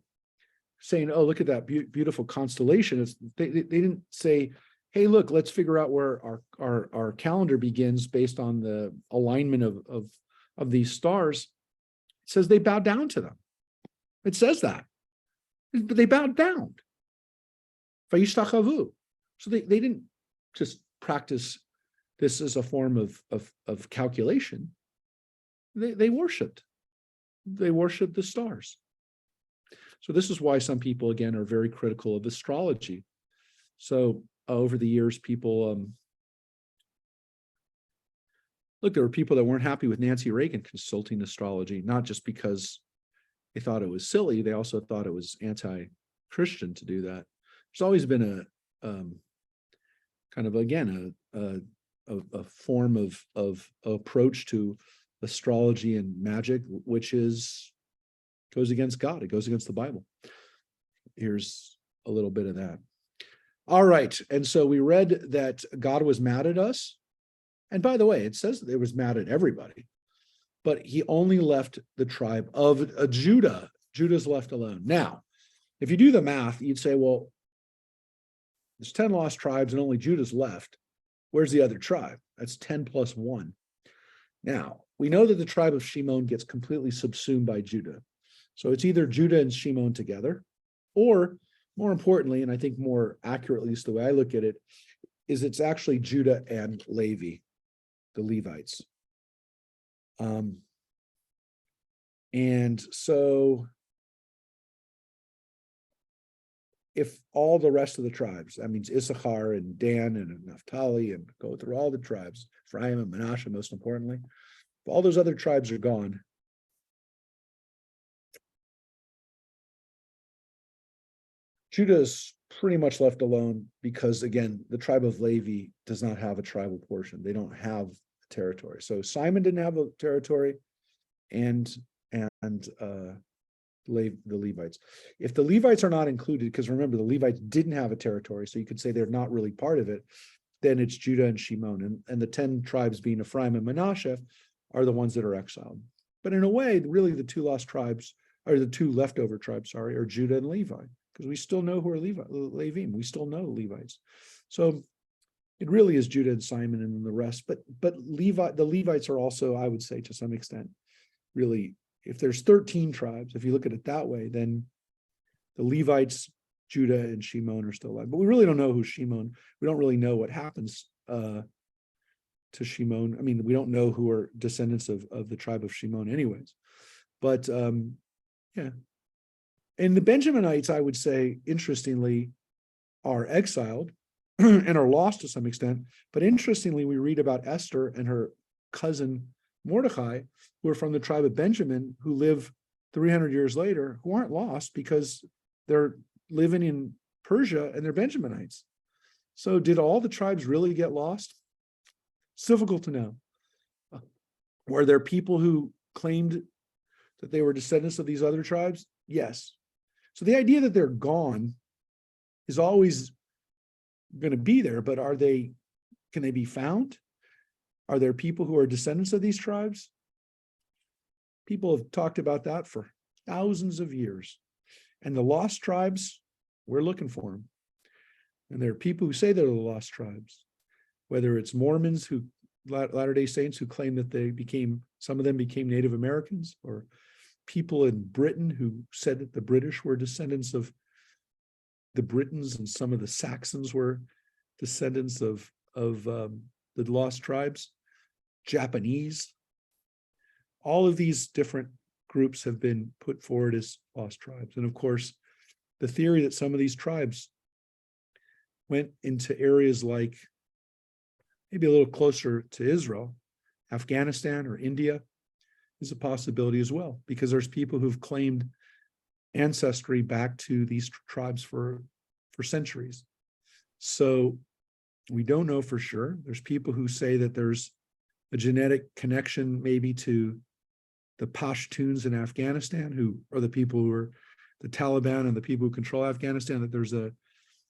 saying, oh, look at that beautiful constellation. They didn't say, hey, look, let's figure out where our calendar begins based on the alignment of these stars. It says they bowed down to them. It says that. But they bowed down. Vayishtachavu. So they didn't just practice this as a form of calculation. They worshipped. They worshipped the stars. So this is why some people, again, are very critical of astrology. So over the years, people look, there were people that weren't happy with Nancy Reagan consulting astrology, not just because they thought it was silly, they also thought it was anti-Christian to do that. there's always been a kind of, again, a form of approach to astrology and magic, which goes against God. It goes against the Bible. Here's a little bit of that. All right. And so we read that God was mad at us. And by the way, it says that it was mad at everybody, but he only left the tribe of Judah. Judah's left alone. Now, if you do the math, you'd say, well, there's 10 lost tribes and only Judah's left. Where's the other tribe? That's 10 plus 1. Now, we know that the tribe of Shimon gets completely subsumed by Judah. So it's either Judah and Shimon together, or more importantly, and I think more accurately is the way I look at it, is it's actually Judah and Levi, the Levites. And so if all the rest of the tribes, that means Issachar and Dan and Naphtali, and go through all the tribes, Ephraim and Manasseh, most importantly, if all those other tribes are gone, Judah is pretty much left alone because, again, the tribe of Levi does not have a tribal portion. They don't have a territory. So Simon didn't have a territory, and the Levites. If the Levites are not included, because remember, the Levites didn't have a territory, so you could say they're not really part of it, then it's Judah and Shimon. And the 10 tribes being Ephraim and Manasseh are the ones that are exiled. But in a way, really the two lost tribes, or the two leftover tribes, are Judah and Levi, because we still know who are Levim. We still know Levites. So it really is Judah and Simon and then the rest. But the Levites are also, I would say, to some extent, really, if there's 13 tribes, if you look at it that way, then the Levites, Judah, and Shimon are still alive. But we really don't know who Shimon. We don't really know what happens to Shimon. I mean, we don't know who are descendants of the tribe of Shimon anyways. But yeah. And the Benjaminites, I would say, interestingly, are exiled and are lost to some extent. But interestingly, we read about Esther and her cousin Mordecai, who are from the tribe of Benjamin, who live 300 years later, who aren't lost because they're living in Persia and they're Benjaminites. So did all the tribes really get lost? It's difficult to know. Were there people who claimed that they were descendants of these other tribes? Yes. So the idea that they're gone is always going to be there, but can they be found? Are there people who are descendants of these tribes? People have talked about that for thousands of years. And the lost tribes, we're looking for them. And there are people who say they're the lost tribes, whether it's Mormons, who Latter-day Saints, who claim that some of them became Native Americans, or people in Britain who said that the British were descendants of the Britons, and some of the Saxons were descendants of the lost tribes, Japanese. All of these different groups have been put forward as lost tribes. And of course, the theory that some of these tribes went into areas like maybe a little closer to Israel, Afghanistan or India, is a possibility as well, because there's people who've claimed ancestry back to these tribes for centuries. So we don't know for sure. There's people who say that there's a genetic connection maybe to the Pashtuns in Afghanistan, who are the people who are the Taliban and the people who control Afghanistan, that there's a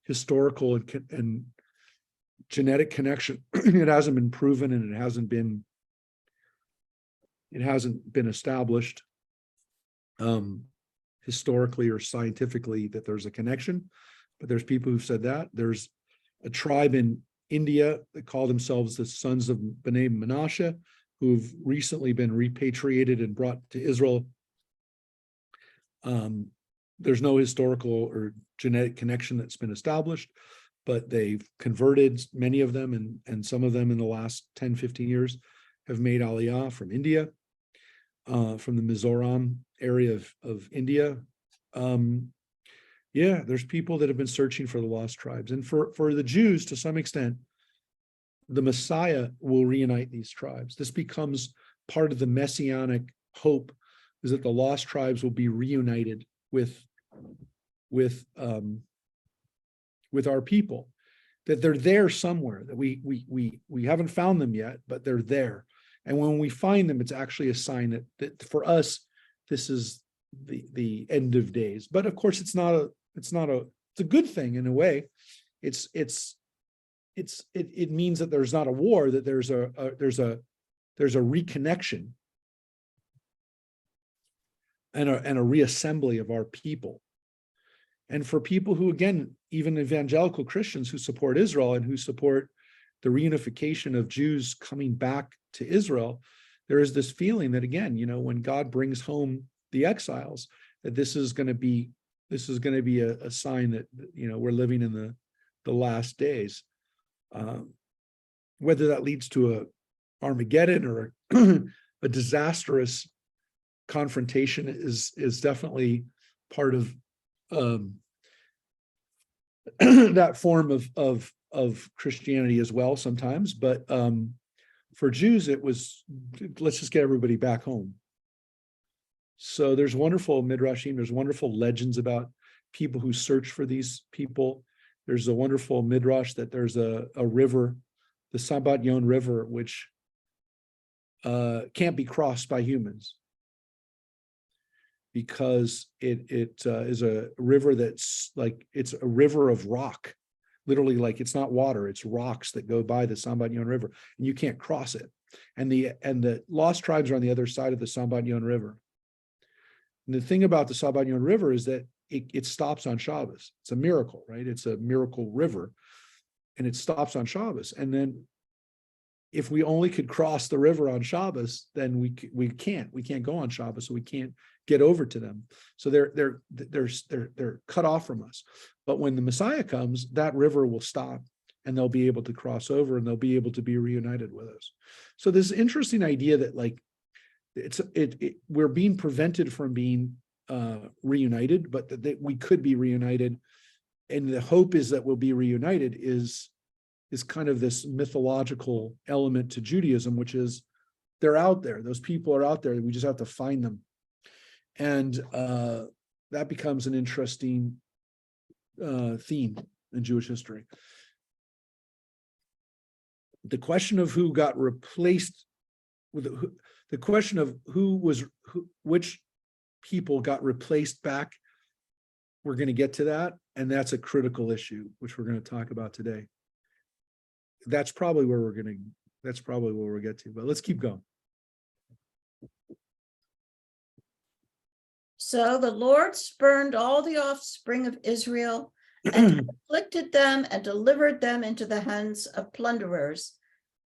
historical and genetic connection. It hasn't been proven, and it hasn't been established historically or scientifically that there's a connection, but there's people who've said that. There's a tribe in India that call themselves the sons of B'nai Manasseh, who've recently been repatriated and brought to Israel. There's no historical or genetic connection that's been established, but they've converted, many of them, and some of them in the last 10, 15 years have made Aliyah from India, from the Mizoram area of India. Yeah, there's people that have been searching for the lost tribes. And for the Jews, to some extent, the Messiah will reunite these tribes. This becomes part of the messianic hope, is that the lost tribes will be reunited with with our people, that they're there somewhere, that we haven't found them yet, but they're there. And when we find them, it's actually a sign that for us, this is the end of days. But of course, it's a good thing in a way. It means that there's not a war, that there's a reconnection and a reassembly of our people. And for people who, again, even evangelical Christians who support Israel and who support the reunification of Jews coming back to Israel, there is this feeling that, again, when God brings home the exiles, that this is going to be a sign that, we're living in the last days. Whether that leads to a Armageddon or a disastrous confrontation is definitely part of that form of Christianity as well sometimes. But for Jews, it was, let's just get everybody back home. So there's wonderful midrashim, there's wonderful legends about people who search for these people. There's a wonderful midrash that there's a river, the Sambat Yon River, which can't be crossed by humans, because it is a river that's like, it's a river of rock, literally, like it's not water, it's rocks that go by the Sambat Yon River, and you can't cross it. And the lost tribes are on the other side of the Sambat Yon River. And the thing about the Sambat Yon River is that it stops on Shabbos. It's a miracle, right? It's a miracle river, and it stops on Shabbos. And then if we only could cross the river on Shabbos, then we can't go on Shabbos, so we can't get over to them. So they're cut off from us. But when the Messiah comes, that river will stop, and they'll be able to cross over, and they'll be able to be reunited with us. So this interesting idea that, like, we're being prevented from being reunited, but that we could be reunited, and the hope is that we'll be reunited is kind of this mythological element to Judaism, which is they're out there. Those people are out there. We just have to find them. And that becomes an interesting theme in Jewish history. The question of who got replaced with the question of which people got replaced back, we're going to get to that. And that's a critical issue, which we're going to talk about today. That's probably where we'll get to, but let's keep going. So the Lord spurned all the offspring of Israel and afflicted them and delivered them into the hands of plunderers.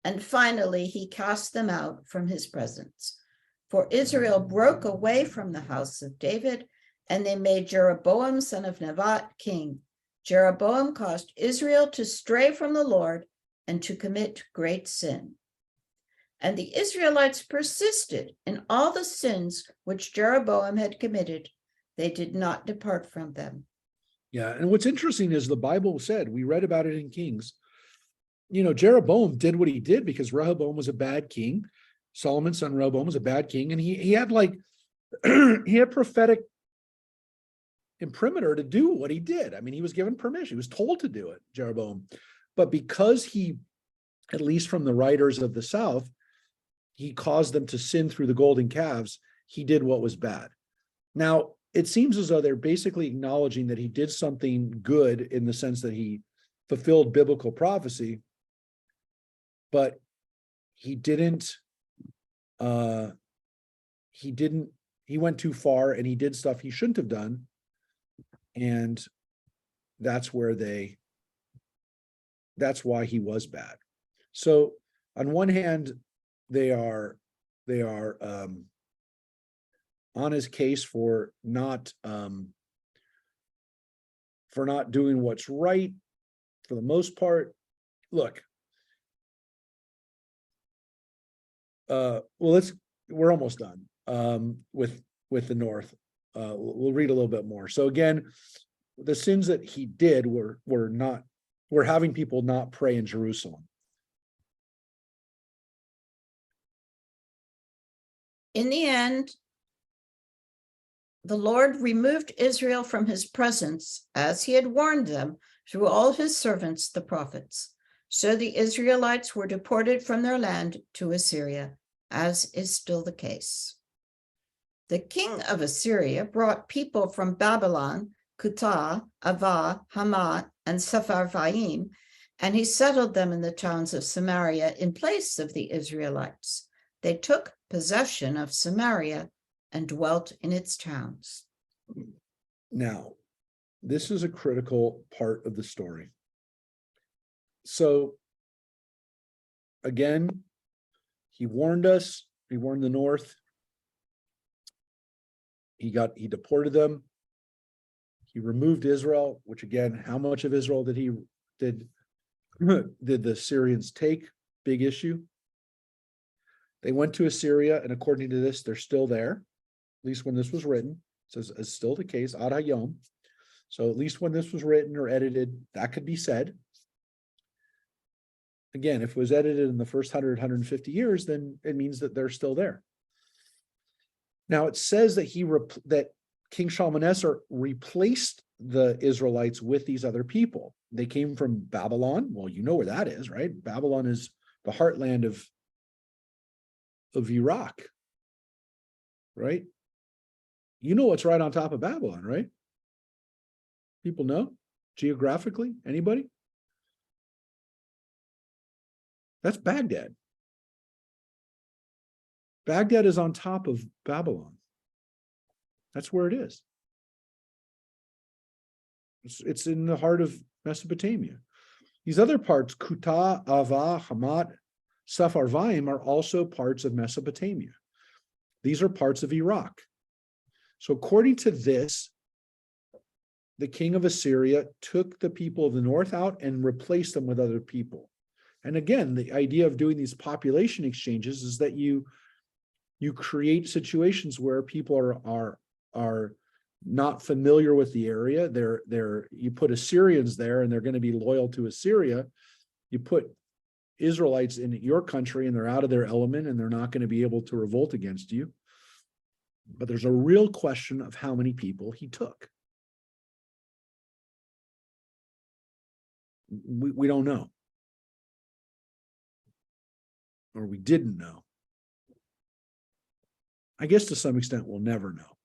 And finally, he cast them out from his presence. For Israel broke away from the house of David, and they made Jeroboam, son of Nebat, king. Jeroboam caused Israel to stray from the Lord and to commit great sin. And the Israelites persisted in all the sins which Jeroboam had committed. They did not depart from them. Yeah, and what's interesting is the Bible said, we read about it in Kings, Jeroboam did what he did because Rehoboam was a bad king. Solomon's son Rehoboam was a bad king, and he had he had prophetic imprimatur to do what he did. I mean, he was given permission. He was told to do it, Jeroboam. But because he, at least from the writers of the South, he caused them to sin through the golden calves, he did what was bad. Now, it seems as though they're basically acknowledging that he did something good in the sense that he fulfilled biblical prophecy, but he went too far, and he did stuff he shouldn't have done. And that's why he was bad. So on one hand, they are on his case for not doing what's right for the most part. Look, we're almost done with the North. We'll read a little bit more. So again, the sins that he did were having people not pray in Jerusalem. In the end, the Lord removed Israel from his presence, as he had warned them, through all his servants, the prophets. So the Israelites were deported from their land to Assyria, as is still the case. The king of Assyria brought people from Babylon, Kutah, Avah, Hamath, and Sepharvaim, and he settled them in the towns of Samaria in place of the Israelites. They took possession of Samaria and dwelt in its towns. Now, this is a critical part of the story. So, again, he warned us, he warned the north. He deported them. He removed Israel, which again, how much of Israel did the Syrians take? Big issue. They went to Assyria, and according to this, they're still there. At least when this was written, it says it's still the case, Ad Hayom. So at least when this was written or edited, that could be said. Again, if it was edited in the first 100, 150 years, then it means that they're still there. Now it says that that King Shalmaneser replaced the Israelites with these other people. They came from Babylon. Well, you know where that is, right? Babylon is the heartland of Iraq, right? You know what's right on top of Babylon, right? People know geographically? Anybody? That's Baghdad. Baghdad is on top of Babylon. That's where it is. It's in the heart of Mesopotamia. These other parts, Kutah, Avah, Hamath, Sepharvaim, are also parts of Mesopotamia. These are parts of Iraq. So according to this, the king of Assyria took the people of the north out and replaced them with other people. And again, the idea of doing these population exchanges is that you create situations where people are not familiar with the area. You put Assyrians there and they're going to be loyal to Assyria. You put Israelites in your country and they're out of their element and they're not going to be able to revolt against you. But there's a real question of how many people he took. We don't know. Or we didn't know. I guess to some extent we'll never know.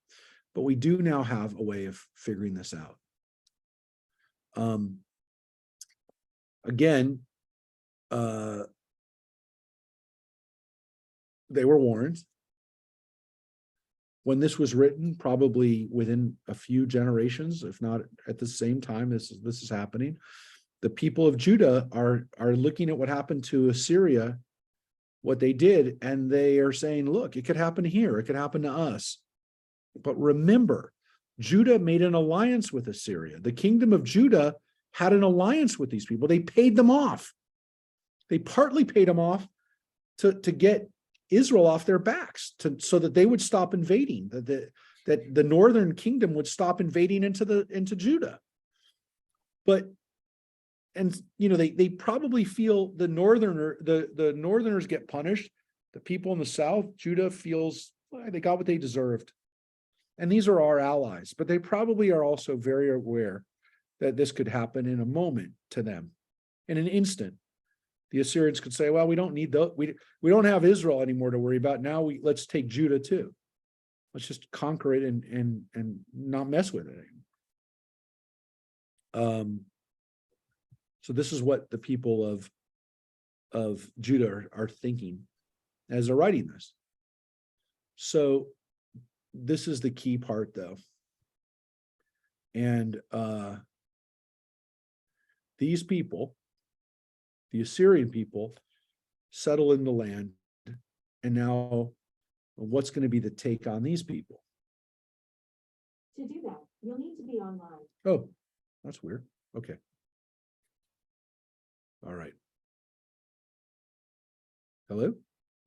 But we do now have a way of figuring this out. Again, they were warned. When this was written, probably within a few generations, if not at the same time this is happening, the people of Judah are looking at what happened to Assyria, what they did, and they are saying, look, it could happen here, it could happen to us. But remember, Judah made an alliance with Assyria. The kingdom of Judah had an alliance with these people. They paid them off. They partly paid them off to get Israel off their backs, so that they would stop invading, that the northern kingdom would stop invading into Judah. And they probably feel the northerners get punished. The people in the south, Judah, feels they got what they deserved. And these are our allies, but they probably are also very aware that this could happen in a moment to them, in an instant. The Assyrians could say, well, we don't need we don't have Israel anymore to worry about. Now let's take Judah too. Let's just conquer it and not mess with it anymore. So this is what the people of Judah are thinking as they're writing this. So this is the key part, though. And these people, the Assyrian people, settle in the land. And now what's going to be the take on these people? To do that, you'll need to be online. Oh, that's weird. Okay. All right. Hello?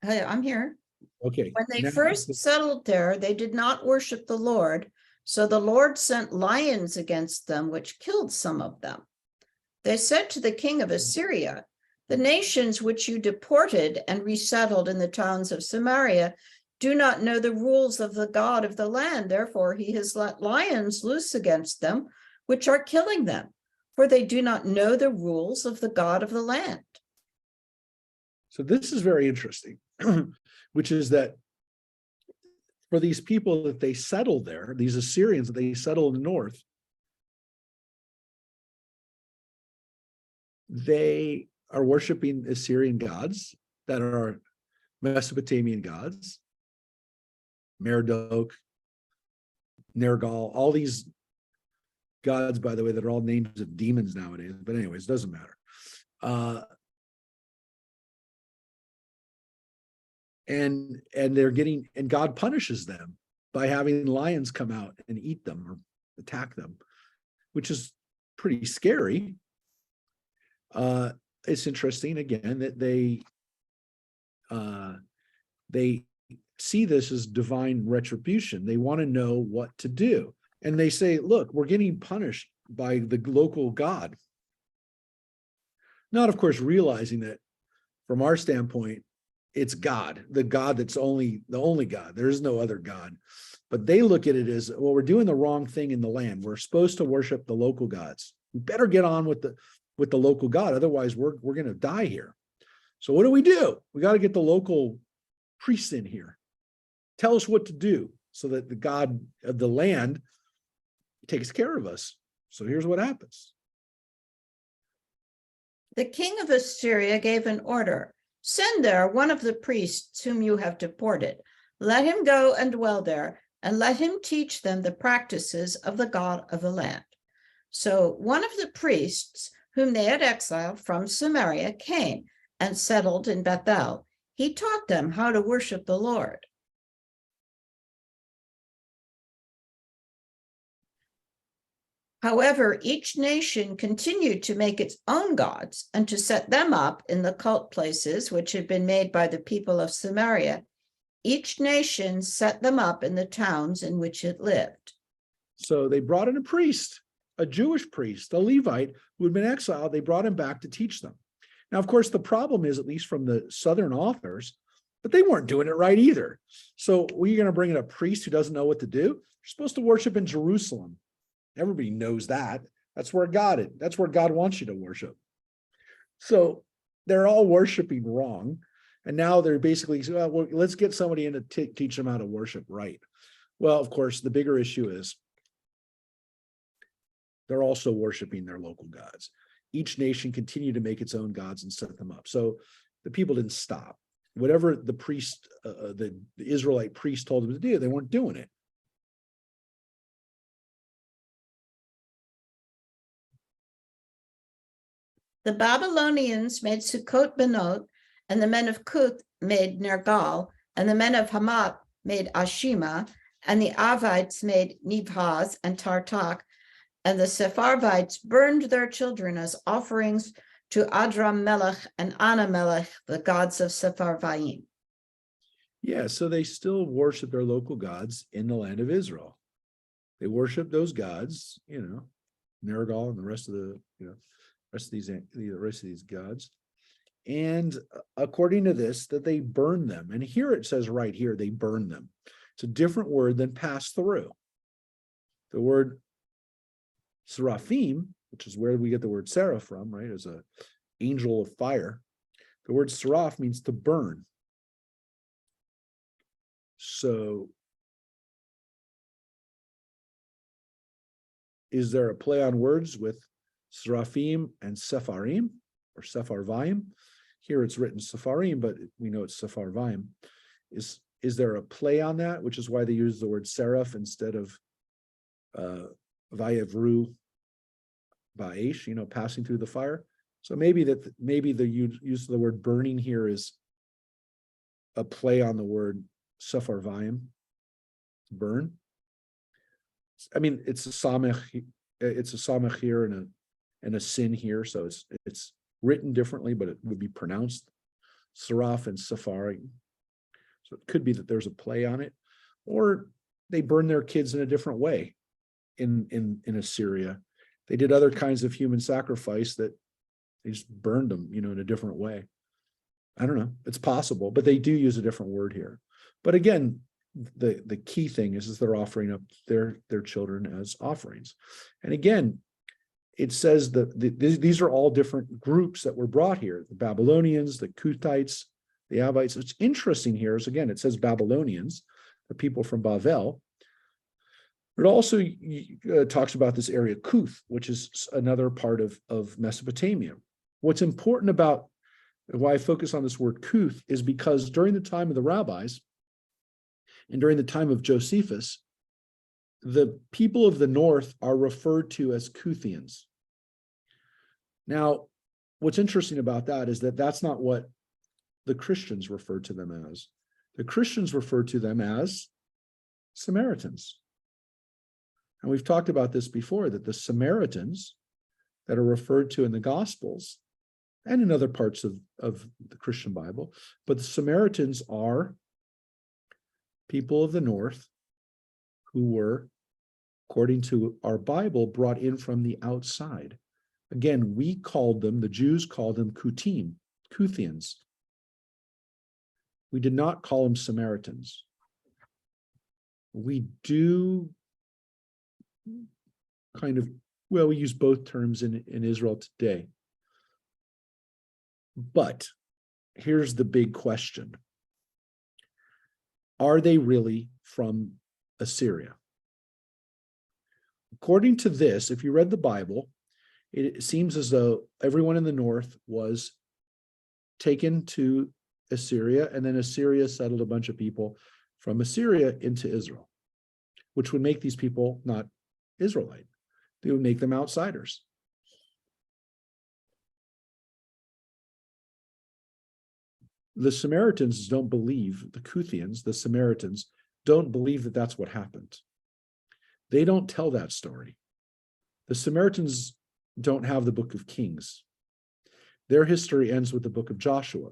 Hey, I'm here. Okay. When they now- first settled there, they did not worship the Lord. So the Lord sent lions against them, which killed some of them. They said to the king of Assyria, the nations which you deported and resettled in the towns of Samaria do not know the rules of the God of the land. Therefore, he has let lions loose against them, which are killing them. for they do not know the rules of the God of the land. So this is very interesting, which is that for these people that they settled there, these Assyrians that they settled in the north, they are worshiping Assyrian gods that are Mesopotamian gods, Merodach, Nergal, all these gods, by the way, that are all names of demons nowadays. But anyways, doesn't matter. And they're getting, and God punishes them by having lions come out and eat them or attack them, which is pretty scary. It's interesting again that they see this as divine retribution. They want to know what to do. And they say, look, we're getting punished by the local God. Not, of course, realizing that from our standpoint, it's God, the God that's the only God. There is no other God. But they look at it as, well, we're doing the wrong thing in the land. We're supposed to worship the local gods. We better get on with the local God. Otherwise, we're going to die here. So what do? We got to get the local priests in here. Tell us what to do so that the God of the land takes care of us. So here's what happens. The king of Assyria gave an order. Send there one of the priests whom you have deported. Let him go and dwell there, and let him teach them the practices of the God of the land. So one of the priests whom they had exiled from Samaria came and settled in Bethel. He taught them how to worship the Lord. However, each nation continued to make its own gods and to set them up in the cult places which had been made by the people of Samaria. Each nation set them up in the towns in which it lived. So they brought in a priest, a Jewish priest, a Levite who had been exiled. They brought him back to teach them. Now, of course, the problem is, at least from the Southern authors, but they weren't doing it right either. So we're going to bring in a priest who doesn't know what to do? You're supposed to worship in Jerusalem. Everybody knows that. That's where God wants you to worship. So they're all worshiping wrong. And now they're basically saying, well, let's get somebody in to teach them how to worship right. Well, of course, the bigger issue is they're also worshiping their local gods. Each nation continued to make its own gods and set them up. So the people didn't stop. Whatever the priest, the Israelite priest told them to do, they weren't doing it. The Babylonians made Sukkot Benot, and the men of Cuth made Nergal, and the men of Hamath made Ashima, and the Avites made Nibhaz and Tartak, and the Sepharvites burned their children as offerings to Adram-melech and Anamelech, the gods of Sepharvaim. Yeah, so they still worship their local gods in the land of Israel. They worship those gods, Nergal and the rest of the, the rest of these gods. And according to this, that they burn them. And here it says right here, they burn them. It's a different word than pass through. The word seraphim, which is where we get the word seraph from, right, as an angel of fire. The word seraph means to burn. So is there a play on words with seraphim and sepharim or sepharvaim? Here it's written sepharim, but we know it's sepharvaim. Is there a play on that, which is why they use the word seraph instead of vayevru ba'esh, passing through the fire? So maybe the use of the word burning here is a play on the word sepharvaim, burn. I mean, it's a samech here and a sin here, so it's written differently, but it would be pronounced seraph and sepharim. So it could be that there's a play on it, or they burn their kids in a different way in Assyria. They did other kinds of human sacrifice that they just burned them, in a different way. I don't know. It's possible, but they do use a different word here. But again, the key thing is they're offering up their children as offerings. And again, it says that these are all different groups that were brought here, the Babylonians, the Kuthites, the Avites. What's interesting here is, again, it says Babylonians, the people from Bavel. It also talks about this area, Kuth, which is another part of Mesopotamia. What's important about why I focus on this word Kuth is because during the time of the rabbis and during the time of Josephus, the people of the north are referred to as Kuthians. Now, what's interesting about that is that that's not what the Christians refer to them as. The Christians refer to them as Samaritans. And we've talked about this before, that the Samaritans that are referred to in the Gospels and in other parts of the Christian Bible, but the Samaritans are people of the north who were, according to our Bible, brought in from the outside. Again, we called them, the Jews called them Kutim, Kuthians. We did not call them Samaritans. We do kind of, well, we use both terms in Israel today. But here's the big question. Are they really from Assyria? According to this, if you read the Bible, it seems as though everyone in the north was taken to Assyria, and then Assyria settled a bunch of people from Assyria into Israel, which would make these people not Israelite. They would make them outsiders. The Samaritans don't believe, the Kuthians, the Samaritans, don't believe that that's what happened. They don't tell that story. The Samaritans don't have the book of Kings. Their history ends with the book of Joshua.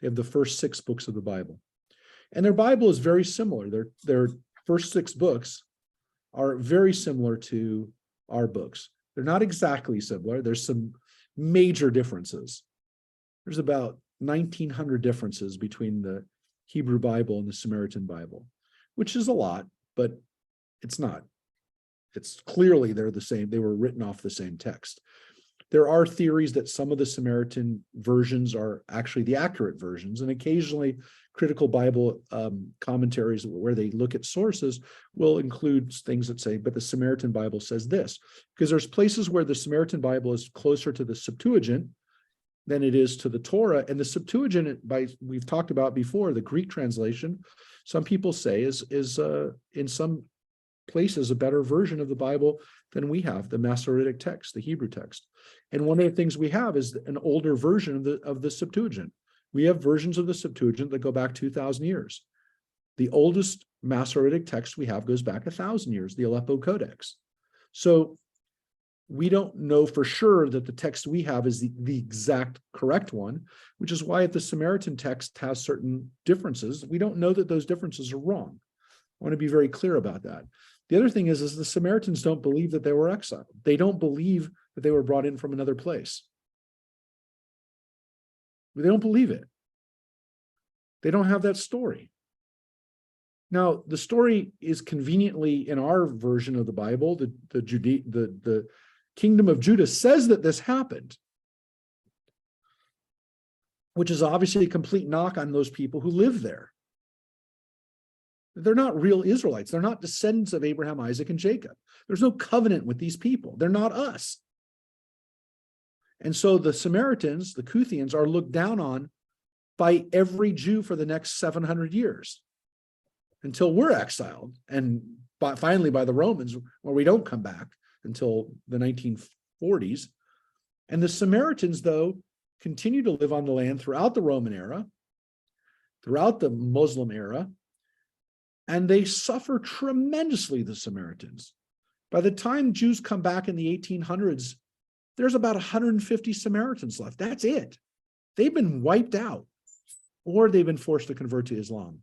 They have the first 6 books of the Bible. And their Bible is very similar. Their first 6 books are very similar to our books. They're not exactly similar. There's some major differences. There's about 1,900 differences between the Hebrew Bible and the Samaritan Bible, which is a lot, but it's not. It's clearly they're the same. They were written off the same text. There are theories that some of the Samaritan versions are actually the accurate versions, and occasionally critical Bible commentaries where they look at sources will include things that say, but the Samaritan Bible says this, because there's places where the Samaritan Bible is closer to the Septuagint than it is to the Torah. And the Septuagint, we've talked about before, the Greek translation, some people say is in some places a better version of the Bible than we have, the Masoretic text, the Hebrew text. And one of the things we have is an older version of the Septuagint. We have versions of the Septuagint that go back 2,000 years. The oldest Masoretic text we have goes back 1,000 years, the Aleppo Codex. So we don't know for sure that the text we have is the exact correct one, which is why if the Samaritan text has certain differences, we don't know that those differences are wrong. I want to be very clear about that. The other thing is the Samaritans don't believe that they were exiled. They don't believe that they were brought in from another place. They don't believe it. They don't have that story. Now, the story is conveniently in our version of the Bible. The kingdom of Judah says that this happened, which is obviously a complete knock on those people who live there. They're not real Israelites. They're not descendants of Abraham, Isaac, and Jacob. There's no covenant with these people. They're not us. And so the Samaritans, the Kuthians, are looked down on by every Jew for the next 700 years until we're exiled, and finally by the Romans, where we don't come back until the 1940s. And the Samaritans, though, continue to live on the land throughout the Roman era, throughout the Muslim era, and they suffer tremendously, the Samaritans. By the time Jews come back in the 1800s, there's about 150 Samaritans left. That's it. They've been wiped out, or they've been forced to convert to Islam.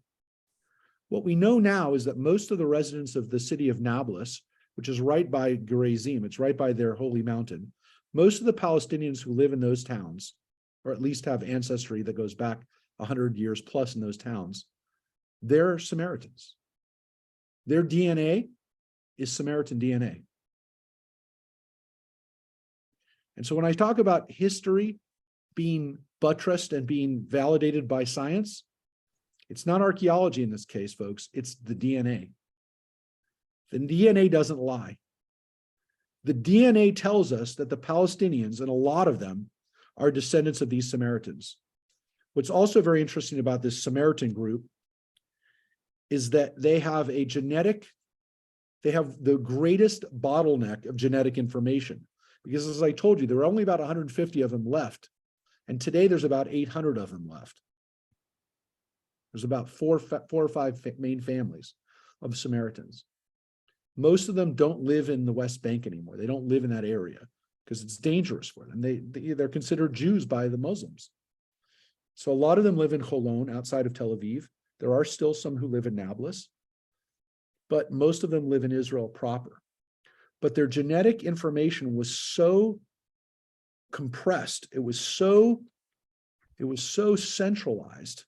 What we know now is that most of the residents of the city of Nablus, which is right by Gerizim, it's right by their holy mountain, most of the Palestinians who live in those towns, or at least have ancestry that goes back 100 years plus in those towns, they're Samaritans. Their DNA is Samaritan DNA. And so when I talk about history being buttressed and being validated by science, it's not archaeology in this case, folks. It's the DNA. The DNA doesn't lie. The DNA tells us that the Palestinians, and a lot of them, are descendants of these Samaritans. What's also very interesting about this Samaritan group is that they have the greatest bottleneck of genetic information. Because as I told you, there were only about 150 of them left. And today there's about 800 of them left. There's about four or five main families of Samaritans. Most of them don't live in the West Bank anymore. They don't live in that area because it's dangerous for them. They're considered Jews by the Muslims. So a lot of them live in Holon outside of Tel Aviv. There are still some who live in Nablus, but most of them live in Israel proper. But their genetic information was so compressed, it was so centralized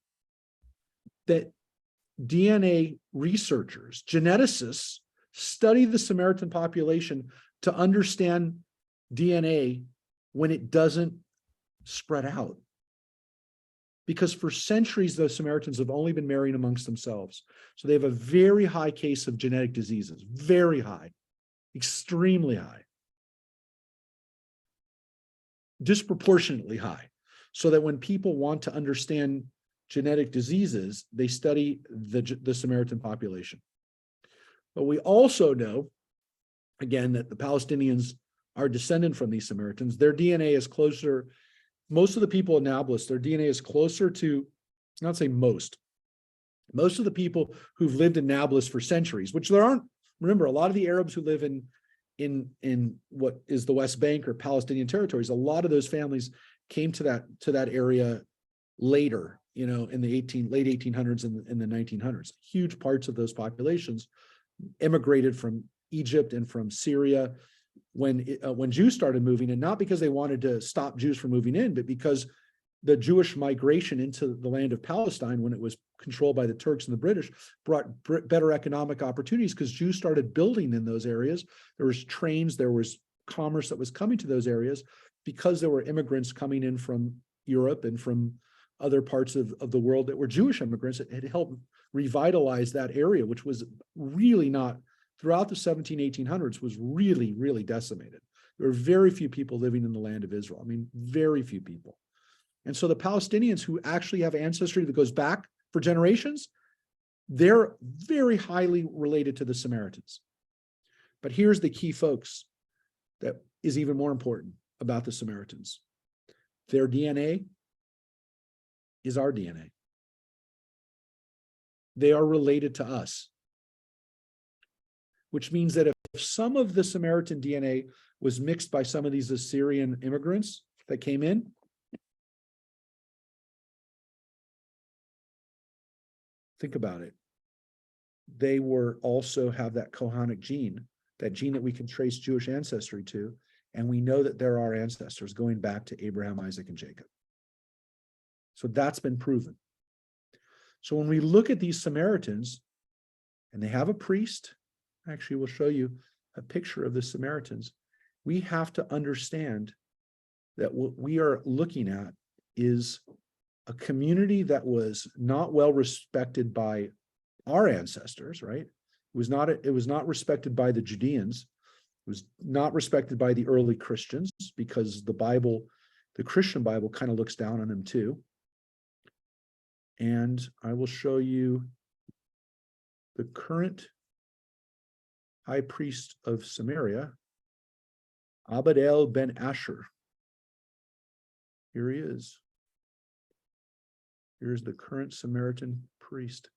that DNA researchers, geneticists, study the Samaritan population to understand DNA when it doesn't spread out. Because for centuries, the Samaritans have only been marrying amongst themselves. So they have a very high case of genetic diseases, very high, extremely high, disproportionately high. So that when people want to understand genetic diseases, they study the Samaritan population. But we also know, again, that the Palestinians are descended from these Samaritans. Their DNA is closer, most of the people in Nablus, their DNA is closer to, not say most of the people who've lived in Nablus for centuries, which there aren't. Remember, a lot of the Arabs who live in what is the West Bank or Palestinian territories, a lot of those families came to that area later, in the late 1800s and in the 1900s. Huge parts of those populations immigrated from Egypt and from Syria when Jews started moving in, not because they wanted to stop Jews from moving in, but because the Jewish migration into the land of Palestine, when it was controlled by the Turks and the British, brought better economic opportunities because Jews started building in those areas. There was trains, there was commerce that was coming to those areas because there were immigrants coming in from Europe and from other parts of the world that were Jewish immigrants. It helped revitalize that area, which was really not, throughout the 1800s, was really, really decimated. There were very few people living in the land of Israel. I mean, very few people. And so the Palestinians who actually have ancestry that goes back for generations, they're very highly related to the Samaritans. But here's the key, folks, that is even more important about the Samaritans. Their DNA is our DNA. They are related to us, which means that if some of the Samaritan DNA was mixed by some of these Assyrian immigrants that came in, think about it. They were also have that Kohanic gene, that gene that we can trace Jewish ancestry to, and we know that they're our ancestors going back to Abraham, Isaac, and Jacob. So that's been proven. So when we look at these Samaritans, and they have a priest, actually we'll show you a picture of the Samaritans, we have to understand that what we are looking at is a community that was not well respected by our ancestors, right? It was not respected by the Judeans. It was not respected by the early Christians because the Christian Bible kind of looks down on them too. And I will show you the current high priest of Samaria, Abed ben Asher. Here he is. Here's the current Samaritan priest.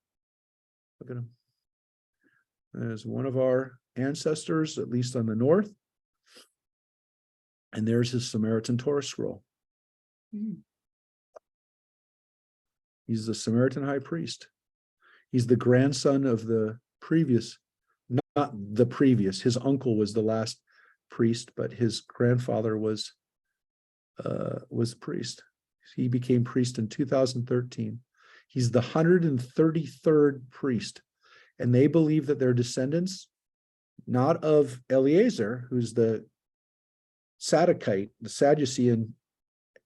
Look at him. There's one of our ancestors, at least on the north. And there's his Samaritan Torah scroll. He's the Samaritan high priest. He's the grandson of the previous, not the previous, his uncle was the last priest, but his grandfather was priest. He became priest in 2013. He's the 133rd priest. And they believe that they're descendants, not of Eliezer, who's the Sadducite, the Sadducean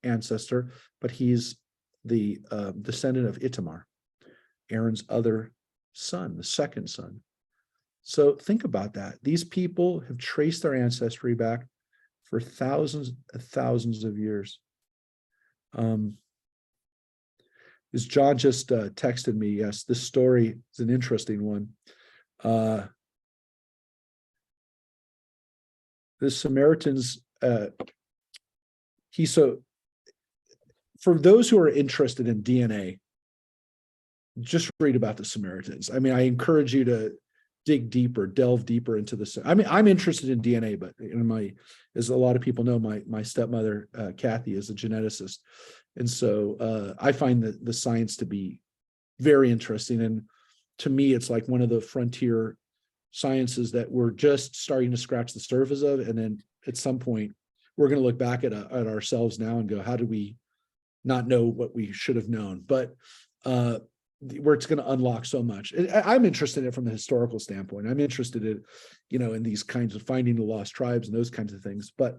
ancestor, but he's the descendant of Itamar, Aaron's other son, the second son. So think about that. These people have traced their ancestry back for thousands and thousands of years. As John just texted me, yes, this story is an interesting one. The Samaritans, for those who are interested in DNA, just read about the Samaritans. I mean, I encourage you to dig deeper, delve deeper into this. I mean, I'm interested in DNA, but as a lot of people know, my stepmother, Kathy, is a geneticist. And so I find the science to be very interesting. And to me, it's like one of the frontier sciences that we're just starting to scratch the surface of. And then at some point, we're going to look back at ourselves now and go, how did we not know what we should have known? But where it's going to unlock so much. I'm interested in it from the historical standpoint. I'm interested in, in these kinds of finding the lost tribes and those kinds of things. But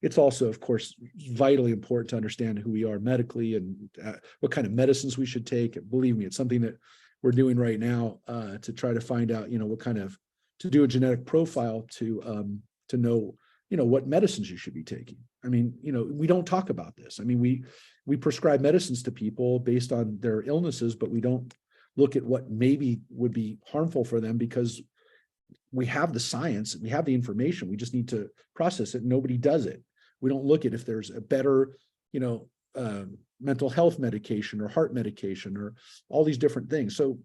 it's also, of course, vitally important to understand who we are medically and what kind of medicines we should take. Believe me, it's something that we're doing right now to try to find out, what kind of, to do a genetic profile to know, what medicines you should be taking. I mean, we don't talk about this. I mean, we prescribe medicines to people based on their illnesses, but we don't look at what maybe would be harmful for them because we have the science, we have the information, we just need to process it. Nobody does it. We don't look at if there's a better, mental health medication or heart medication or all these different things. So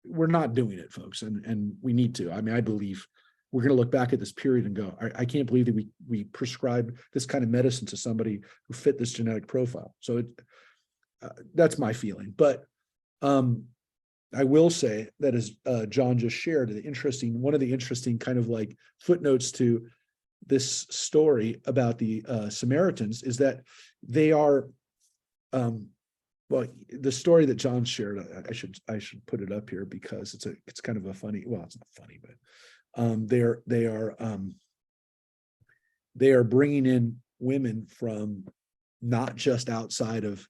we're not doing it, folks, and we need to. I mean, I believe we're going to look back at this period and go, I can't believe that we prescribed this kind of medicine to somebody who fit this genetic profile. So that's my feeling. But I will say that, as John just shared, one of the interesting kind of like footnotes to this story about the Samaritans is that they are, well, the story that John shared, I should put it up here because it's kind of a funny, well, it's not funny, but they are bringing in women from not just outside of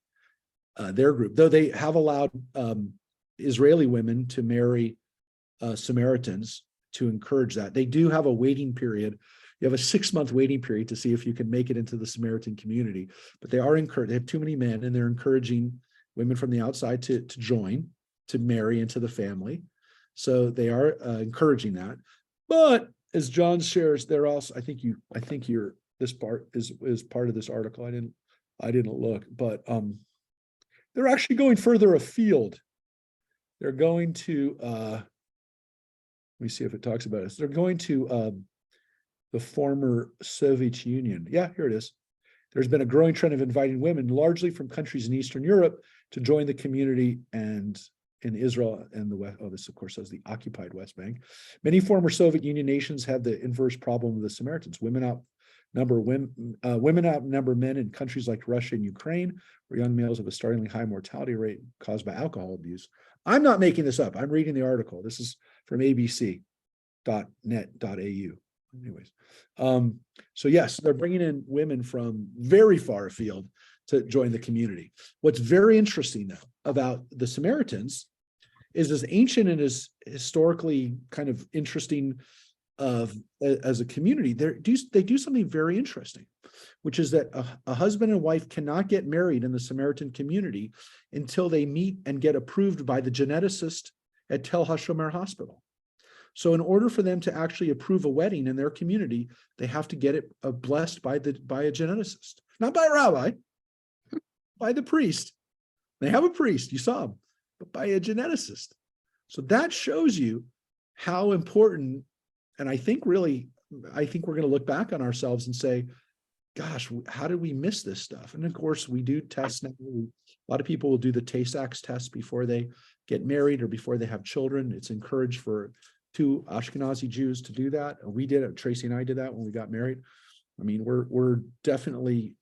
their group, though they have allowed Israeli women to marry Samaritans to encourage that. They do have a waiting period. You have a 6-month waiting period to see if you can make it into the Samaritan community, but they have too many men, and they're encouraging women from the outside to join, to marry into the family. So they are encouraging that. But as John shares, they're also, I think this part is part of this article. I didn't look, but they're actually going further afield. They're going to, let me see if it talks about it. They're going to the former Soviet Union. Yeah, here it is. There's been a growing trend of inviting women, largely from countries in Eastern Europe, to join the community and in Israel and the West. Oh, this, of course, says the occupied West Bank. Many former Soviet Union nations have the inverse problem of the Samaritans. Women outnumber men in countries like Russia and Ukraine, where young males have a startlingly high mortality rate caused by alcohol abuse. I'm not making this up. I'm reading the article. This is from abc.net.au. Anyways, so yes, they're bringing in women from very far afield to join the community. What's very interesting, though, about the Samaritans is as ancient and as historically kind of interesting as a community. They do something very interesting, which is that a husband and wife cannot get married in the Samaritan community until they meet and get approved by the geneticist at Tel HaShomer Hospital. So in order for them to actually approve a wedding in their community, they have to get it blessed by a geneticist, not by a rabbi, by the priest. They have a priest, you saw him, but by a geneticist. So that shows you how important, and I think we're going to look back on ourselves and say, gosh, how did we miss this stuff? And of course, we do tests now. A lot of people will do the Tay-Sachs test before they get married or before they have children. It's encouraged for 2 Ashkenazi Jews to do that. We did it. Tracy and I did that when we got married. I mean, we're definitely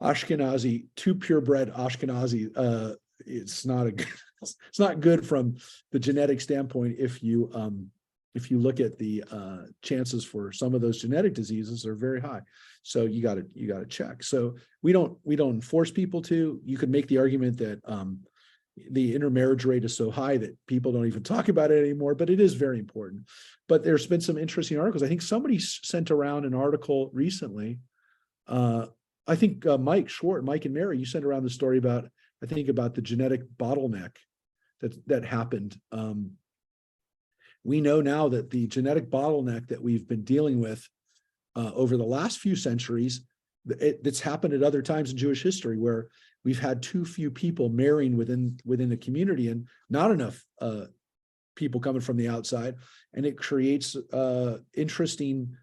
Ashkenazi, 2 purebred Ashkenazi. It's not good from the genetic standpoint if you if you look at the chances for some of those genetic diseases are very high. So you got to check. So we don't enforce people to. You could make the argument that the intermarriage rate is so high that people don't even talk about it anymore, but it is very important. But there's been some interesting articles. I think somebody sent around an article recently. I think Mike and Mary, you sent around the story about, I think, about the genetic bottleneck that happened. We know now that the genetic bottleneck that we've been dealing with over the last few centuries, it's happened at other times in Jewish history where we've had too few people marrying within the community and not enough people coming from the outside, and it creates interesting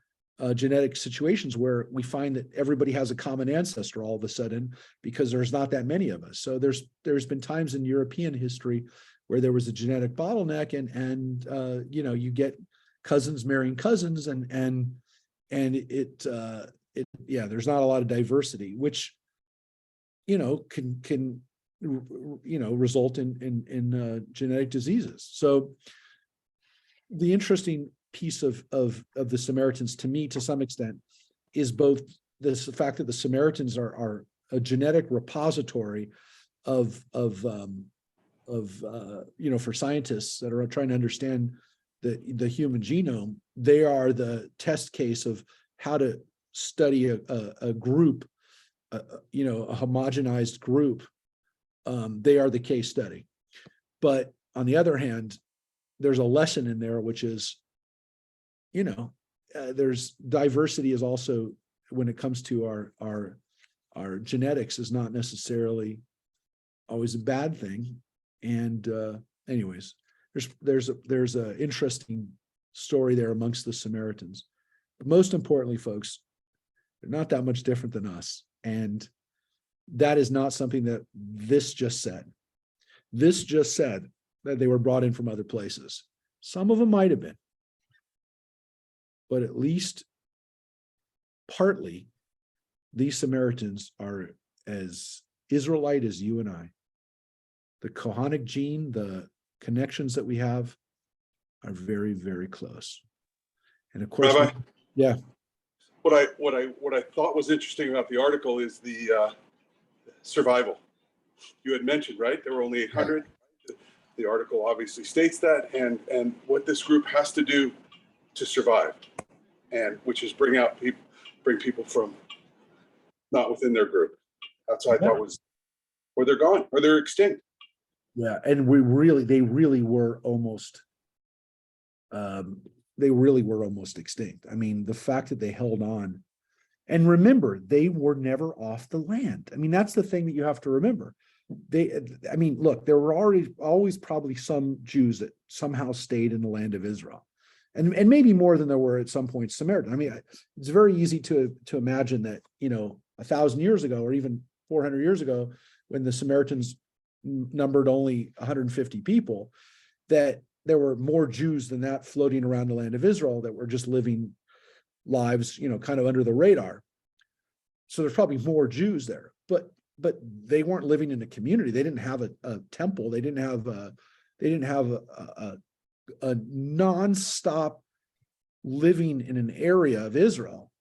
genetic situations where we find that everybody has a common ancestor all of a sudden because there's not that many of us. So there's been times in European history where there was a genetic bottleneck, and you get cousins marrying cousins, and there's not a lot of diversity, which can result in genetic diseases. So the interesting piece of the Samaritans, to me, to some extent, is both this fact that the Samaritans are a genetic repository of for scientists that are trying to understand the human genome. They are the test case of how to study a group, a homogenized group. They are the case study. But on the other hand, there's a lesson in there, which is, there's diversity is also, when it comes to our genetics, is not necessarily always a bad thing. And anyways, there's an interesting story there amongst the Samaritans. But most importantly, folks, they're not that much different than us. And that is not something that this just said. This just said that they were brought in from other places. Some of them might have been, but at least partly, these Samaritans are as Israelite as you and I. The Kohanic gene, the connections that we have are very, very close. And of course, Rabbi, yeah. What I thought was interesting about the article is the survival. You had mentioned, right? There were only 800. Yeah. The article obviously states that, and what this group has to do to survive, and which is bring people from not within their group. That's what I thought was, or they're gone, or they're extinct. Yeah, and they really were almost extinct. I mean, the fact that they held on, and remember, they were never off the land. I mean, that's the thing that you have to remember. Look, there were always probably some Jews that somehow stayed in the land of Israel, and maybe more than there were at some point Samaritan. I mean, it's very easy to imagine that 1,000 years ago, or even 400 years ago, when the Samaritans numbered only 150 people, that there were more Jews than that floating around the land of Israel that were just living lives, kind of under the radar. So there's probably more Jews there, but they weren't living in a community. They didn't have a temple. They didn't have a nonstop living in an area of Israel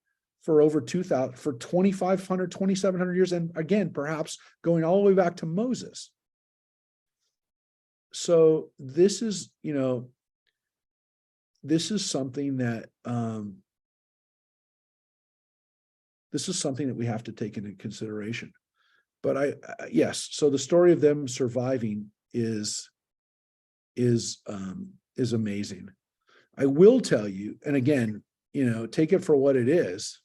for over 2,500, 2,700 years. And again, perhaps going all the way back to Moses. So this is something that we have to take into consideration. But yes, so the story of them surviving is amazing. I will tell you, and again, take it for what it is.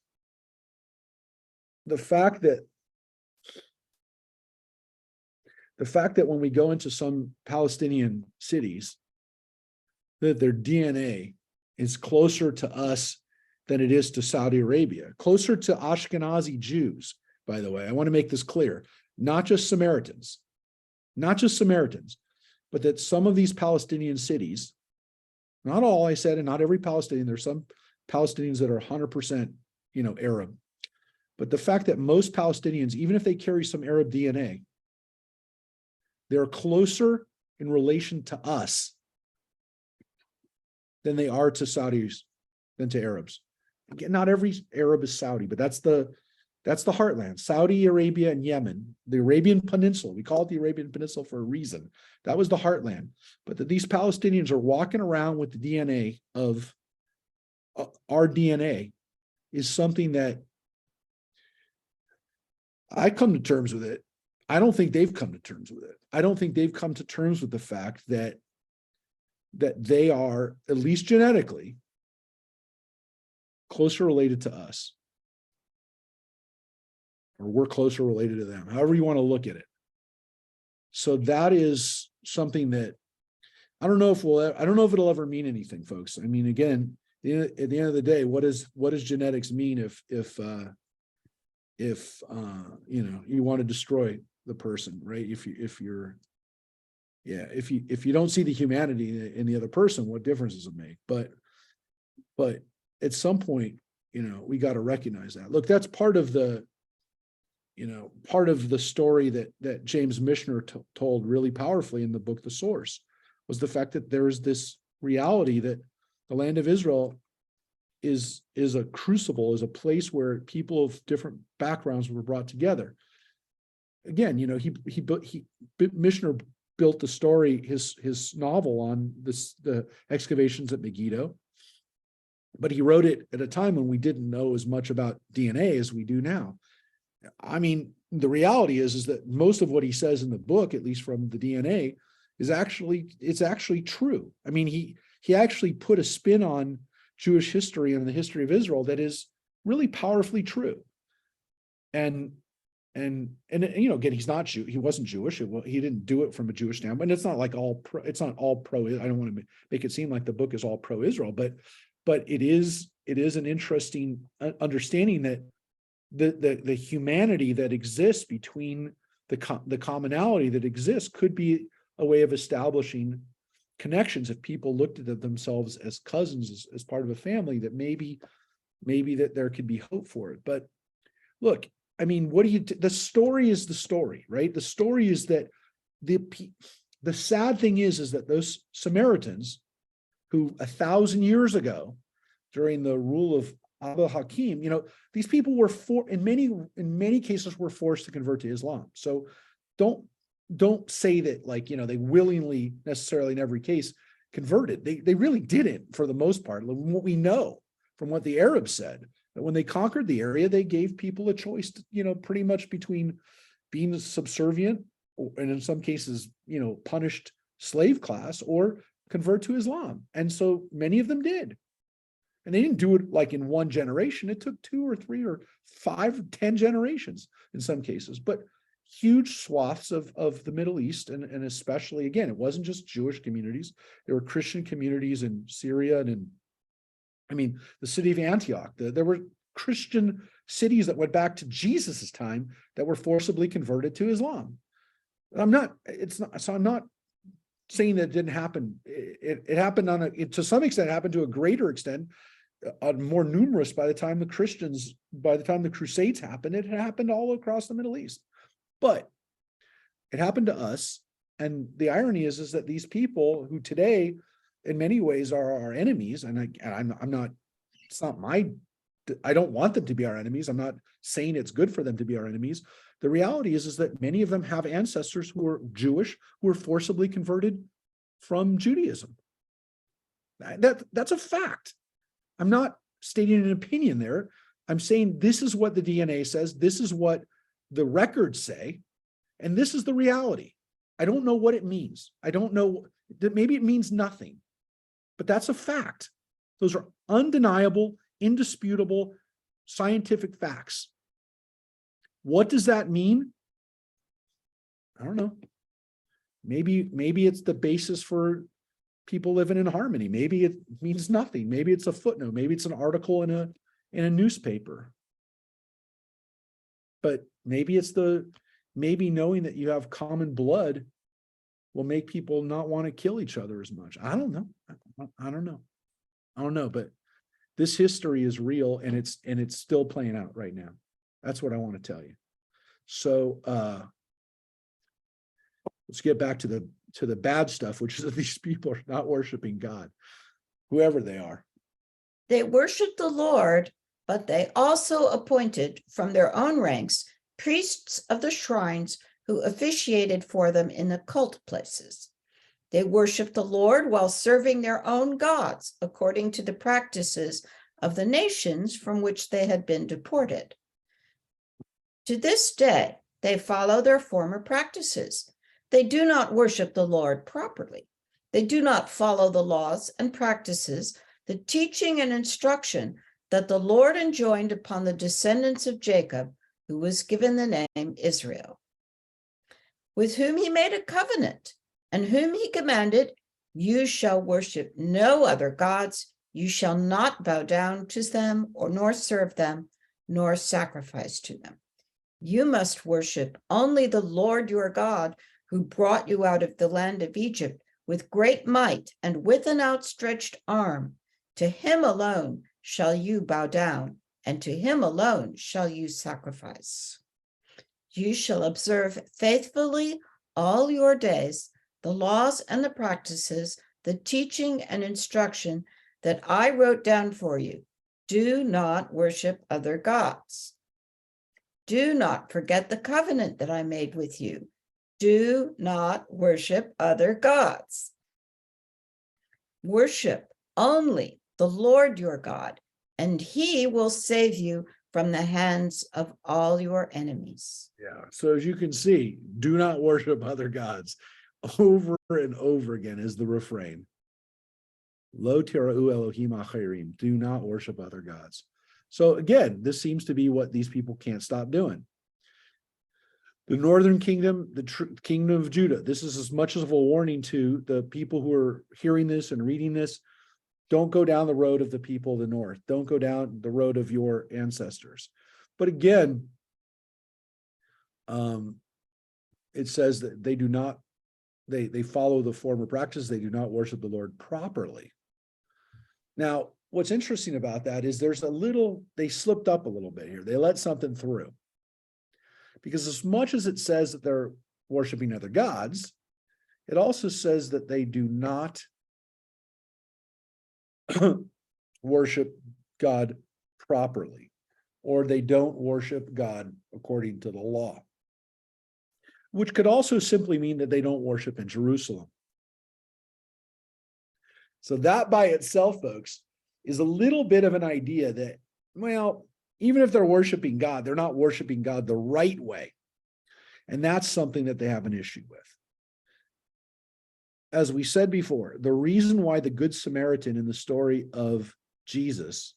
The fact that when we go into some Palestinian cities, that their DNA is closer to us than it is to Saudi Arabia, closer to Ashkenazi Jews, by the way. I want to make this clear, not just Samaritans, but that some of these Palestinian cities, not all, I said, and not every Palestinian, there's some Palestinians that are 100%, Arab. But the fact that most Palestinians, even if they carry some Arab DNA, they're closer in relation to us than they are to Saudis, than to Arabs. Again, not every Arab is Saudi, but that's the heartland. Saudi Arabia and Yemen, the Arabian Peninsula. We call it the Arabian Peninsula for a reason. That was the heartland. But that these Palestinians are walking around with the DNA of our DNA is something that I come to terms with it. I don't think they've come to terms with it. I don't think they've come to terms with the fact that they are, at least genetically, closer related to us, or we're closer related to them, however you want to look at it. So that is something that I don't know if it'll ever mean anything, folks. I mean, again, at the end of the day, what does genetics mean if you want to destroy the person, right? If you don't see the humanity in the other person, what difference does it make? But at some point, we got to recognize that. Look, that's part of the story that James Michener told really powerfully in the book The Source, was the fact that there's this reality that the land of Israel is a crucible, is a place where people of different backgrounds were brought together. Again, Michener built the story, his novel on the excavations at Megiddo, but he wrote it at a time when we didn't know as much about DNA as we do now. I mean, the reality is that most of what he says in the book, at least from the DNA, it's actually true. I mean, he actually put a spin on Jewish history and the history of Israel that is really powerfully true. And again, he's not Jew. He wasn't Jewish. He didn't do it from a Jewish standpoint. It's not like it's not all pro. I don't want to make it seem like the book is all pro-Israel, but it is an interesting understanding that the humanity that exists between the commonality that exists could be a way of establishing connections. If people looked at themselves as cousins, as part of a family, that maybe that there could be hope for it. But look, I mean, the story is the story, right? The story is that the sad thing is that those Samaritans, who 1,000 years ago, during the rule of Abba Hakim, these people were in many cases were forced to convert to Islam. So don't say that they willingly, necessarily in every case, converted. They really didn't, for the most part. What we know from what the Arabs said, that when they conquered the area, they gave people a choice, pretty much between being subservient and in some cases, punished slave class, or convert to Islam. And so many of them did. And they didn't do it like in one generation. It took 2 or 3 or 5 or 10 generations in some cases. But huge swaths of the Middle East, and especially, again, it wasn't just Jewish communities. There were Christian communities in Syria and the city of Antioch. There were Christian cities that went back to Jesus's time that were forcibly converted to Islam. I'm not saying that it didn't happen. It happened to some extent, it happened to a greater extent, more numerous by the time the Crusades happened. It happened all across the Middle East. But it happened to us. And the irony is that these people who today, in many ways, are our enemies, I don't want them to be our enemies. I'm not saying it's good for them to be our enemies. The reality is that many of them have ancestors who are Jewish, who were forcibly converted from Judaism. That's a fact. I'm not stating an opinion there. I'm saying this is what the DNA says. This is what the records say. And this is the reality. I don't know what it means. I don't know. Maybe it means nothing. But that's a fact. Those are undeniable, indisputable scientific facts. What does that mean? I don't know. Maybe it's the basis for people living in harmony. Maybe it means nothing. Maybe it's a footnote. Maybe it's an article in a newspaper. But maybe knowing that you have common blood will make people not want to kill each other as much. I don't know. I don't know. But this history is real, and it's still playing out right now. That's what I want to tell you. So let's get back to the bad stuff, which is that these people are not worshiping God. whoever they are. They worshiped the Lord, but they also appointed from their own ranks priests of the shrines who officiated for them in the cult places. They worshiped the Lord while serving their own gods, according to the practices of the nations from which they had been deported. To this day, they follow their former practices. They do not worship the Lord properly. They do not follow the laws and practices, the teaching and instruction that the Lord enjoined upon the descendants of Jacob, who was given the name Israel, with whom he made a covenant, and whom he commanded, you shall worship no other gods, you shall not bow down to them, or nor serve them, nor sacrifice to them. You must worship only the Lord your God, who brought you out of the land of Egypt with great might and with an outstretched arm. To him alone shall you bow down, and to him alone shall you sacrifice. You shall observe faithfully all your days the laws and the practices, the teaching and instruction that I wrote down for you. Do not worship other gods. Do not forget the covenant that I made with you. Do not worship other gods. Worship only the Lord your God, and he will save you from the hands of all your enemies. Yeah. So as you can see, do not worship other gods. Over and over again is the refrain. Lo tira'u Elohim acherim. Do not worship other gods. So again, this seems to be what these people can't stop doing. The northern kingdom, the kingdom of Judah. This is as much of a warning to the people who are hearing this and reading this. Don't go down the road of the people of the north. Don't go down the road of your ancestors. But again, it says that they do not, they follow the former practice. They do not worship the Lord properly. Now, what's interesting about that is they slipped up a little bit here. They let something through. Because as much as it says that they're worshiping other gods, it also says that they do not worship God properly, or they don't worship God according to the law, which could also simply mean that they don't worship in Jerusalem. So that by itself, folks, is a little bit of an idea that, well, even if they're worshiping God, they're not worshiping God the right way. And that's something that they have an issue with. As we said before, the reason why the Good Samaritan in the story of Jesus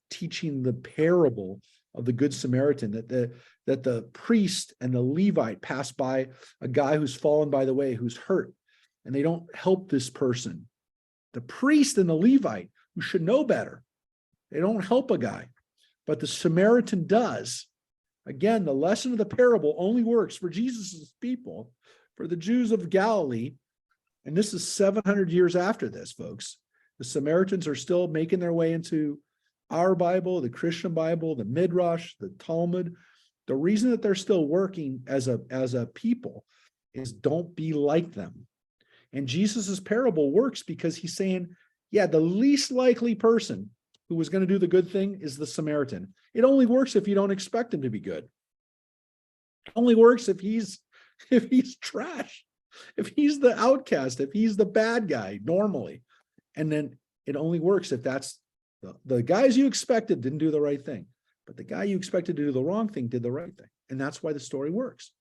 teaching the parable of the Good Samaritan, that the priest and the Levite pass by a guy who's fallen by the way, who's hurt, and they don't help this person. The priest and the Levite, who should know better, they don't help a guy, but the Samaritan does. Again, the lesson of the parable only works for Jesus's people, for the Jews of Galilee. And this is 700 years after this, folks. The Samaritans are still making their way into our Bible, the Christian Bible, the Midrash, the Talmud. The reason that they're still working as a people is don't be like them. And Jesus's parable works because he's saying, yeah, the least likely person who was going to do the good thing is the Samaritan. It only works if you don't expect him to be good. It only works if he's trash, if he's the outcast, if he's the bad guy normally. And then it only works if that's the guys you expected didn't do the right thing, but the guy you expected to do the wrong thing did the right thing. And that's why the story works.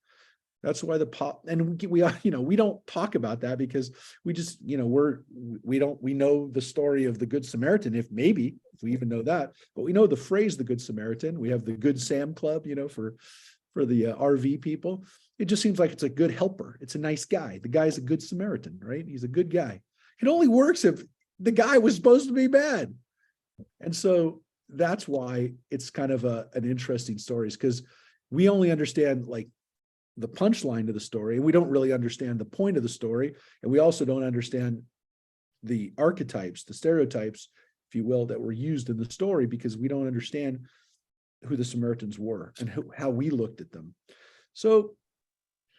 That's why we don't talk about that because we just, we know the story of the Good Samaritan, if we even know that, but we know the phrase, the Good Samaritan. We have the Good Sam Club, for the RV people. It just seems like it's a good helper. It's a nice guy. The guy's a good Samaritan, right? He's a good guy. It only works if the guy was supposed to be bad. And so that's why it's kind of an interesting story, is because we only understand like the punchline to the story, and we don't really understand the point of the story, and we also don't understand the archetypes, the stereotypes, if you will, that were used in the story, because we don't understand who the Samaritans were and how we looked at them. So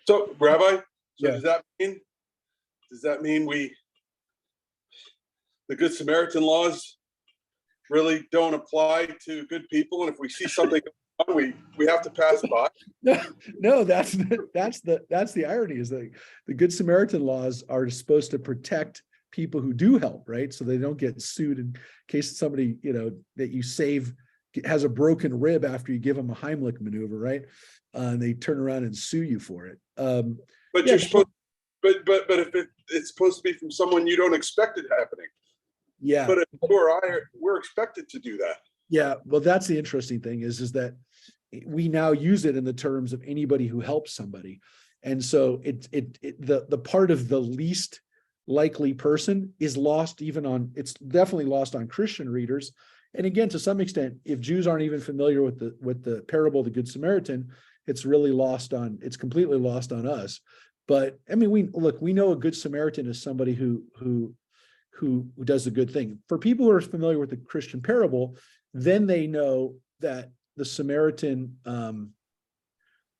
Rabbi, yeah. does that mean the Good Samaritan laws really don't apply to good people, and if we see something going on, we have to pass by. No, that's the irony, is that the Good Samaritan laws are supposed to protect people who do help, right? So they don't get sued in case somebody, that you save has a broken rib after you give them a Heimlich maneuver, right? And they turn around and sue you for it. But you're supposed, but if it's supposed to be from someone you don't expect it happening. Yeah. But if you or I we're expected to do that. Yeah, well, that's the interesting thing is that we now use it in the terms of anybody who helps somebody. And so the part of the least likely person is lost it's definitely lost on Christian readers. And again, to some extent, if Jews aren't even familiar with the parable of the Good Samaritan, it's completely lost on us. But I mean, we know a Good Samaritan is somebody who does a good thing. For people who are familiar with the Christian parable, then they know that the Samaritan,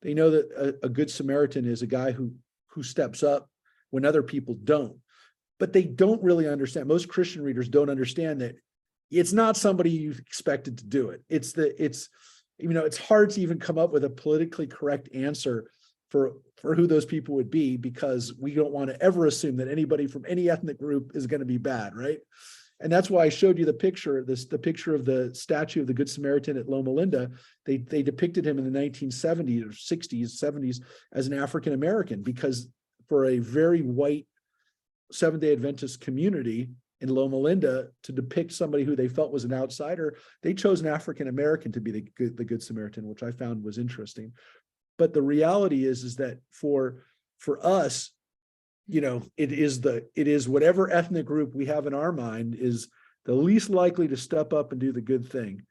they know that a Good Samaritan is a guy who steps up when other people don't. But they don't really understand. Most Christian readers don't understand that it's not somebody you've expected to do it. It's hard to even come up with a politically correct answer for who those people would be, because we don't want to ever assume that anybody from any ethnic group is going to be bad, right? And that's why I showed you the picture of the statue of the Good Samaritan at Loma Linda. They depicted him in the 1970s or 60s, 70s as an African American, because for a very white Seventh-day Adventist community in Loma Linda to depict somebody who they felt was an outsider, they chose an African American to be the Good Samaritan, which I found was interesting. But the reality is that for us, it is whatever ethnic group we have in our mind is the least likely to step up and do the good thing.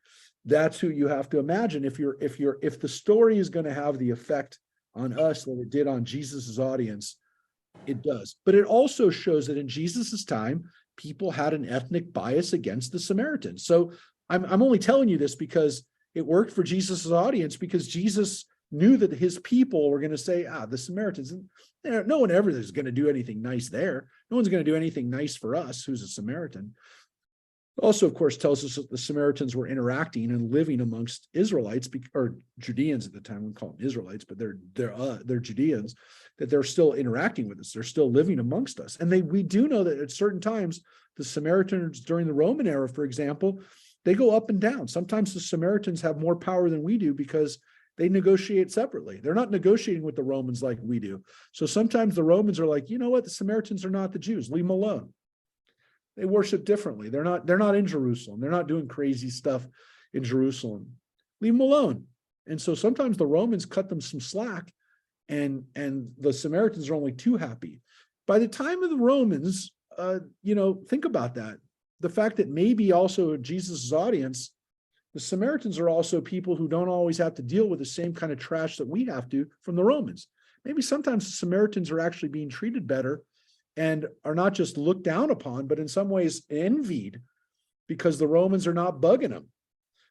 That's who you have to imagine. If the story is going to have the effect on us that it did on Jesus's audience, it does. But it also shows that in Jesus's time, people had an ethnic bias against the Samaritans. So I'm only telling you this because it worked for Jesus's audience, because Jesus knew that his people were going to say, the Samaritans, no one ever is going to do anything nice there. No one's going to do anything nice for us who's a Samaritan. Also, of course, tells us that the Samaritans were interacting and living amongst Israelites, or Judeans at the time. We call them Israelites, but they're Judeans, that they're still interacting with us. They're still living amongst us. And we do know that at certain times, the Samaritans during the Roman era, for example, they go up and down. Sometimes the Samaritans have more power than we do because they negotiate separately. They're not negotiating with the Romans like we do. So sometimes the Romans are like, you know what? The Samaritans are not the Jews. Leave them alone. They worship differently. They're not in Jerusalem. They're not doing crazy stuff in Jerusalem. Leave them alone. And so sometimes the Romans cut them some slack, and the Samaritans are only too happy. By the time of the Romans, think about that. The fact that maybe also Jesus's audience, the Samaritans are also people who don't always have to deal with the same kind of trash that we have to from the Romans. Maybe sometimes the Samaritans are actually being treated better and are not just looked down upon, but in some ways envied, because the Romans are not bugging them.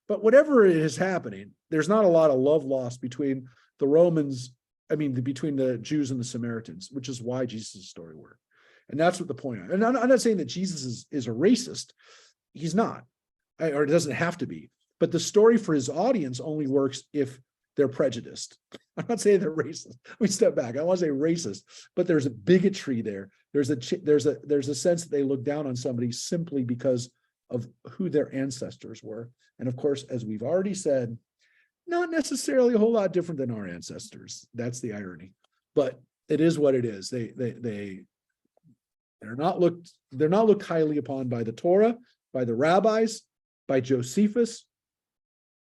But whatever is happening, there's not a lot of love lost between the between the Jews and the Samaritans, which is why Jesus' story worked. And that's what the point is. And I'm not saying that Jesus is a racist. He's not, or it doesn't have to be. But the story for his audience only works if they're prejudiced. I'm not saying they're racist. Let me step back. I don't want to say racist, but there's a bigotry there. There's a sense that they look down on somebody simply because of who their ancestors were. And of course, as we've already said, not necessarily a whole lot different than our ancestors. That's the irony. But it is what it is. They're not looked highly upon by the Torah, by the rabbis, by Josephus,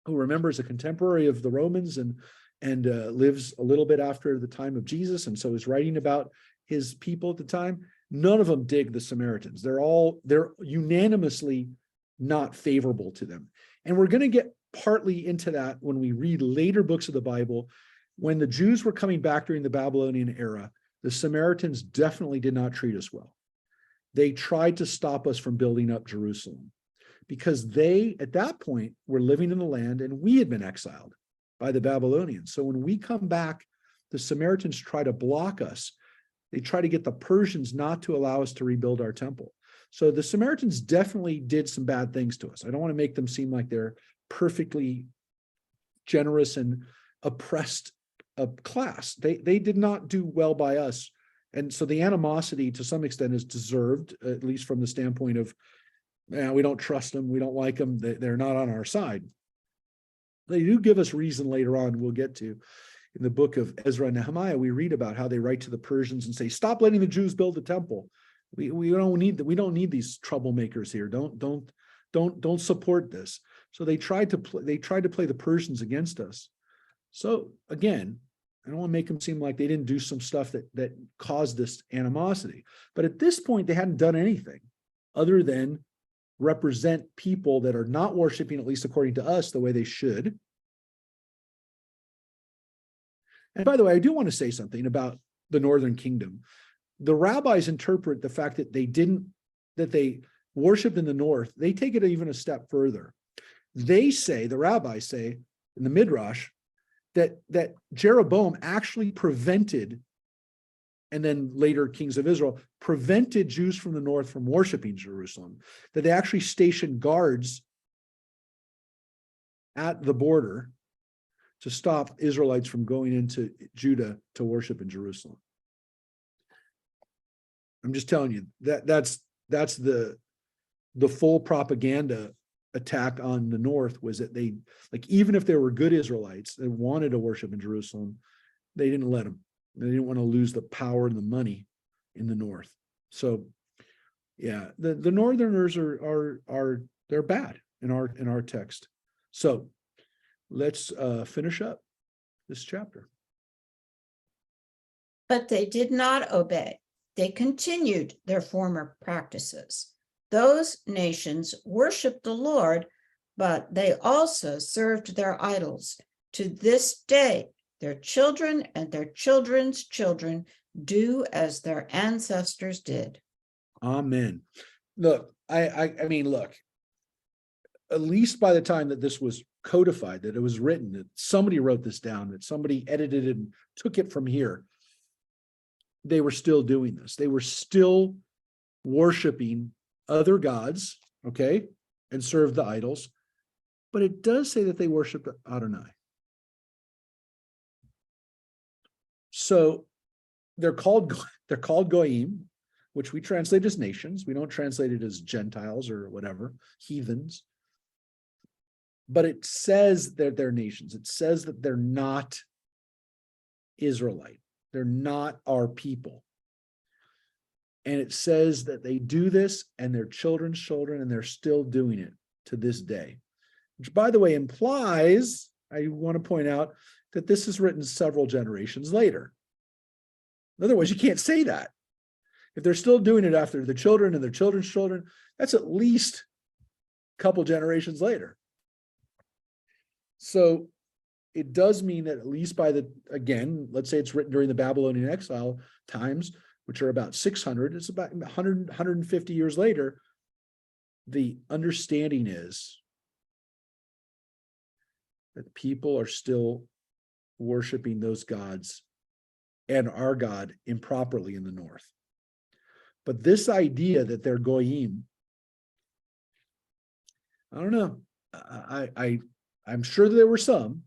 who remembers a contemporary of the Romans and lives a little bit after the time of Jesus, and so is writing about his people at the time. None of them dig the Samaritans. They're unanimously not favorable to them. And we're going to get partly into that when we read later books of the Bible. When the Jews were coming back during the Babylonian era, the Samaritans definitely did not treat us well. They tried to stop us from building up Jerusalem, because they, at that point, were living in the land and we had been exiled by the Babylonians. So when we come back, the Samaritans try to block us. They try to get the Persians not to allow us to rebuild our temple. So the Samaritans definitely did some bad things to us. I don't want to make them seem like they're perfectly generous and oppressed class. They did not do well by us. And so the animosity to some extent is deserved, at least from the standpoint of, we don't trust them, we don't like them, they're not on our side. They do give us reason later on, we'll get to. In the book of Ezra and Nehemiah, we read about how they write to the Persians and say, stop letting the Jews build the temple. We don't need these troublemakers here. Don't support this. So they tried to play the Persians against us. So again, I don't want to make them seem like they didn't do some stuff that caused this animosity. But at this point, they hadn't done anything other than represent people that are not worshiping, at least according to us, the way they should. And by the way, I do want to say something about the Northern Kingdom. The rabbis interpret the fact that they worshiped in the north, they take it even a step further. The rabbis say in the Midrash, that Jeroboam actually prevented, and then later kings of Israel, prevented Jews from the north from worshiping Jerusalem, that they actually stationed guards at the border to stop Israelites from going into Judah to worship in Jerusalem. I'm just telling you, that's the full propaganda attack on the north, was that they, like, even if there were good Israelites that wanted to worship in Jerusalem, they didn't let them. They didn't want to lose the power and the money in the north. So yeah, the Northerners are they're bad in our text. So let's finish up this chapter. But they did not obey. They continued their former practices. Those nations worshiped the Lord, but they also served their idols. To this day, their children and their children's children do as their ancestors did. Amen. Look, I mean, look, at least by the time that this was codified, that it was written, that somebody wrote this down, that somebody edited it and took it from here, they were still doing this. They were still worshiping other gods, okay, and served the idols. But it does say that they worship Adonai. So they're called goyim, which we translate as nations. We don't translate it as Gentiles or whatever, heathens. But it says that they're nations. It says that they're not Israelite. They're not our people. And it says that they do this and their children's children, and they're still doing it to this day. Which, by the way, implies, I want to point out, that this is written several generations later. Otherwise, you can't say that. If they're still doing it after the children and their children's children, that's at least a couple generations later. So it does mean that at least by again, let's say it's written during the Babylonian exile times, which are about 600, it's about 100, 150 years later, the understanding is that people are still worshiping those gods and our God improperly in the north. But this idea that they're goyim, I don't know. I'm sure there were some.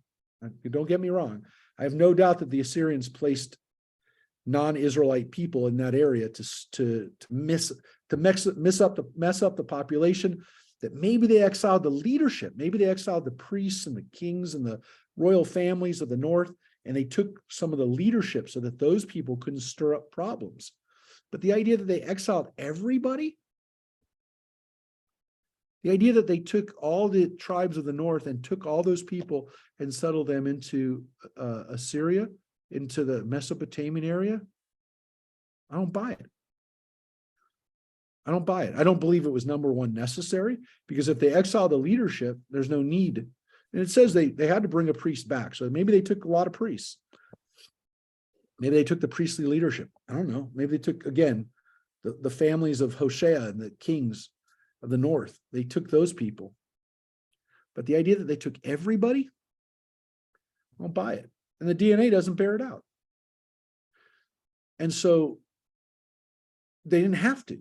Don't get me wrong. I have no doubt that the Assyrians placed non-Israelite people in that area to mess up the population. That maybe they exiled the leadership, maybe they exiled the priests and the kings and the royal families of the north, and they took some of the leadership so that those people couldn't stir up problems. But the idea that they exiled everybody, the idea that they took all the tribes of the north and took all those people and settled them into Assyria, into the Mesopotamian area, I don't buy it. I don't buy it. I don't believe it was, number one, necessary, because if they exile the leadership, there's no need. And it says they had to bring a priest back. So maybe they took a lot of priests. Maybe they took the priestly leadership. I don't know. Maybe they took, again, the families of Hoshea and the kings of the north. They took those people. But the idea that they took everybody, I don't buy it. And the DNA doesn't bear it out. And so they didn't have to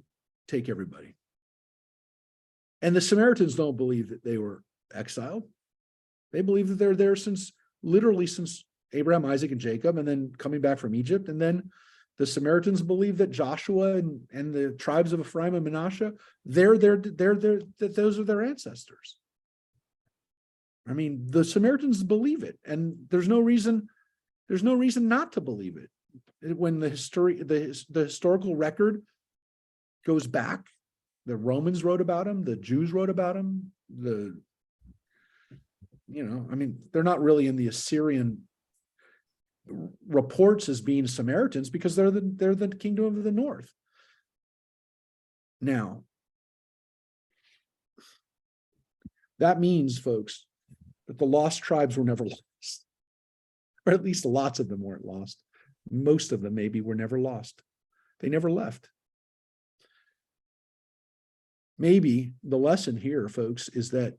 take everybody. And the Samaritans don't believe that they were exiled. They believe that they're there literally since Abraham, Isaac, and Jacob, and then coming back from Egypt. And then the Samaritans believe that Joshua and the tribes of Ephraim and Manasseh, that those are their ancestors. I mean, the Samaritans believe it, and there's no reason not to believe it. When the historical record goes back, the Romans wrote about them, the Jews wrote about them, I mean, they're not really in the Assyrian reports as being Samaritans because they're the kingdom of the north. Now, that means, folks, that the lost tribes were never lost, or at least lots of them weren't lost. Most of them maybe were never lost. They never left. Maybe the lesson here, folks, is that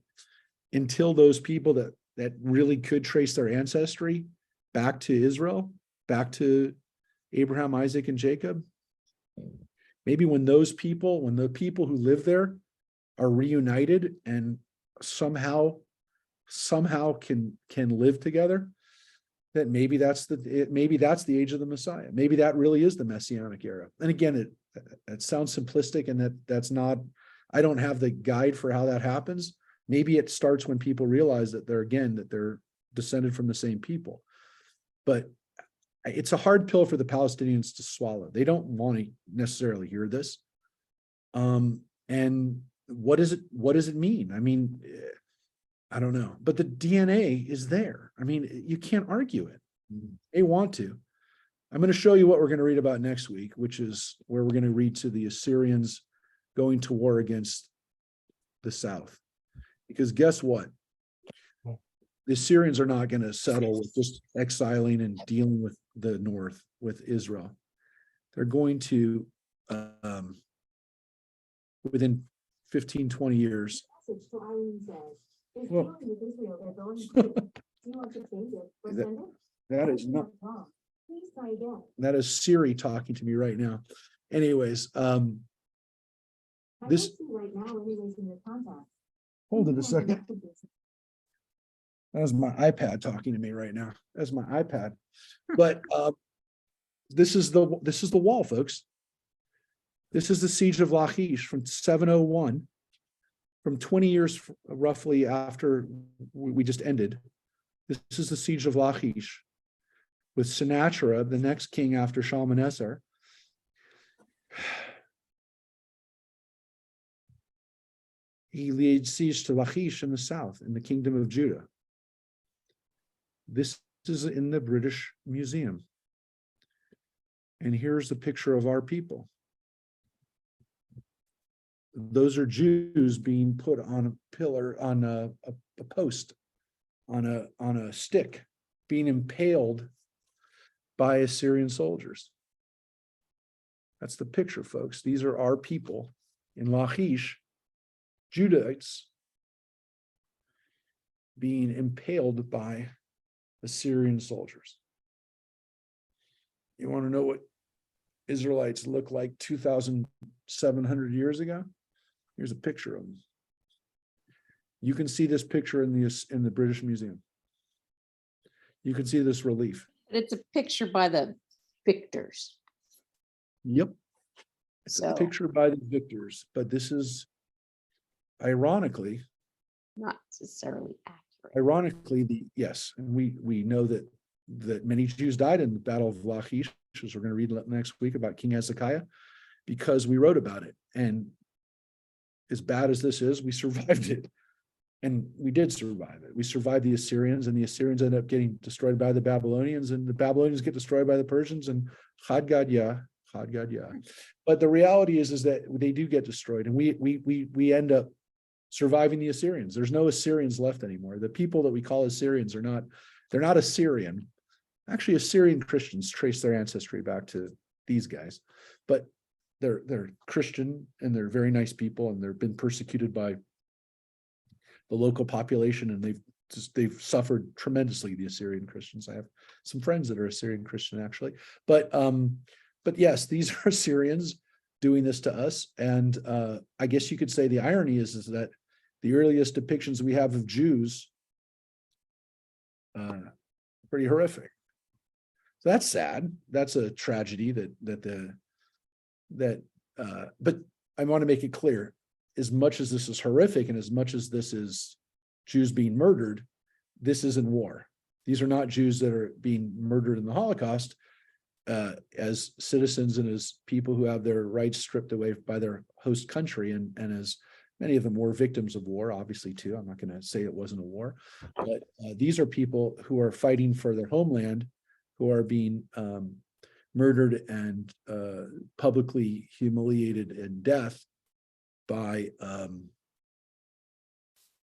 until those people that really could trace their ancestry back to Israel, back to Abraham, Isaac, and Jacob, maybe when the people who live there are reunited and somehow can live together, that maybe that's the age of the Messiah. Maybe that really is the Messianic era. And again, it sounds simplistic, and that's not. I don't have the guide for how that happens. Maybe it starts when people realize that they're descended from the same people. But it's a hard pill for the Palestinians to swallow. They don't want to necessarily hear this. And what does it mean? I mean, I don't know. But the DNA is there. I mean, you can't argue it. They want to. I'm going to show you what we're going to read about next week, which is where we're going to read to the Assyrians going to war against the south. Because guess what? The Assyrians are not going to settle with just exiling and dealing with the north, with Israel. They're going to, within 15, 20 years. Message to Irene says, "This Well, deal with Israel they're going to do. Do you want to change it or send it? that is not, Wrong. Please try again." that is Siri talking to me right now. Anyways, I this, don't see right now anyways in your contacts. hold it a You can second. messages. That's my iPad talking to me right now. That's my iPad. But this is the wall, folks. This is the siege of Lachish from 701, from 20 years roughly after we just ended. This is the siege of Lachish with Sennacherib, the next king after Shalmaneser. He laid siege to Lachish in the south, in the kingdom of Judah. This is in the British Museum. And here's a picture of our people. Those are Jews being put on a pillar, on a post, on a stick, being impaled by Assyrian soldiers. That's the picture, folks. These are our people in Lachish, Judahites, being impaled by Assyrian soldiers. You want to know what Israelites look like 2,700 years ago? Here's a picture of them. You can see this picture in the British Museum. You can see this relief. It's a picture by the victors. Yep. It's a So- picture by the victors, but this is ironically, Not necessarily accurate. yes, and we know that many Jews died in the Battle of Lachish, which we're going to read next week about King Hezekiah, because we wrote about it. And as bad as this is, we survived it. And we did survive it. We survived the Assyrians, and the Assyrians end up getting destroyed by the Babylonians, and the Babylonians get destroyed by the Persians, and Chad Gad Yah. But the reality is that they do get destroyed, and we end up surviving the Assyrians. There's no Assyrians left anymore. The people that we call Assyrians they're not Assyrian. Actually, Assyrian Christians trace their ancestry back to these guys, but they're Christian, and they're very nice people, and they've been persecuted by the local population, and they've suffered tremendously, the Assyrian Christians. I have some friends that are Assyrian Christian, actually, but yes, these are Assyrians. doing this to us. And I guess you could say the irony is that the earliest depictions we have of Jews pretty horrific. So that's sad. That's a tragedy but I want to make it clear, as much as this is horrific and as much as this is Jews being murdered, this isn't war. These are not Jews that are being murdered in the Holocaust as citizens and as people who have their rights stripped away by their host country, and as many of them were victims of war, obviously, too. I'm not going to say it wasn't a war, but these are people who are fighting for their homeland, who are being murdered and publicly humiliated in death by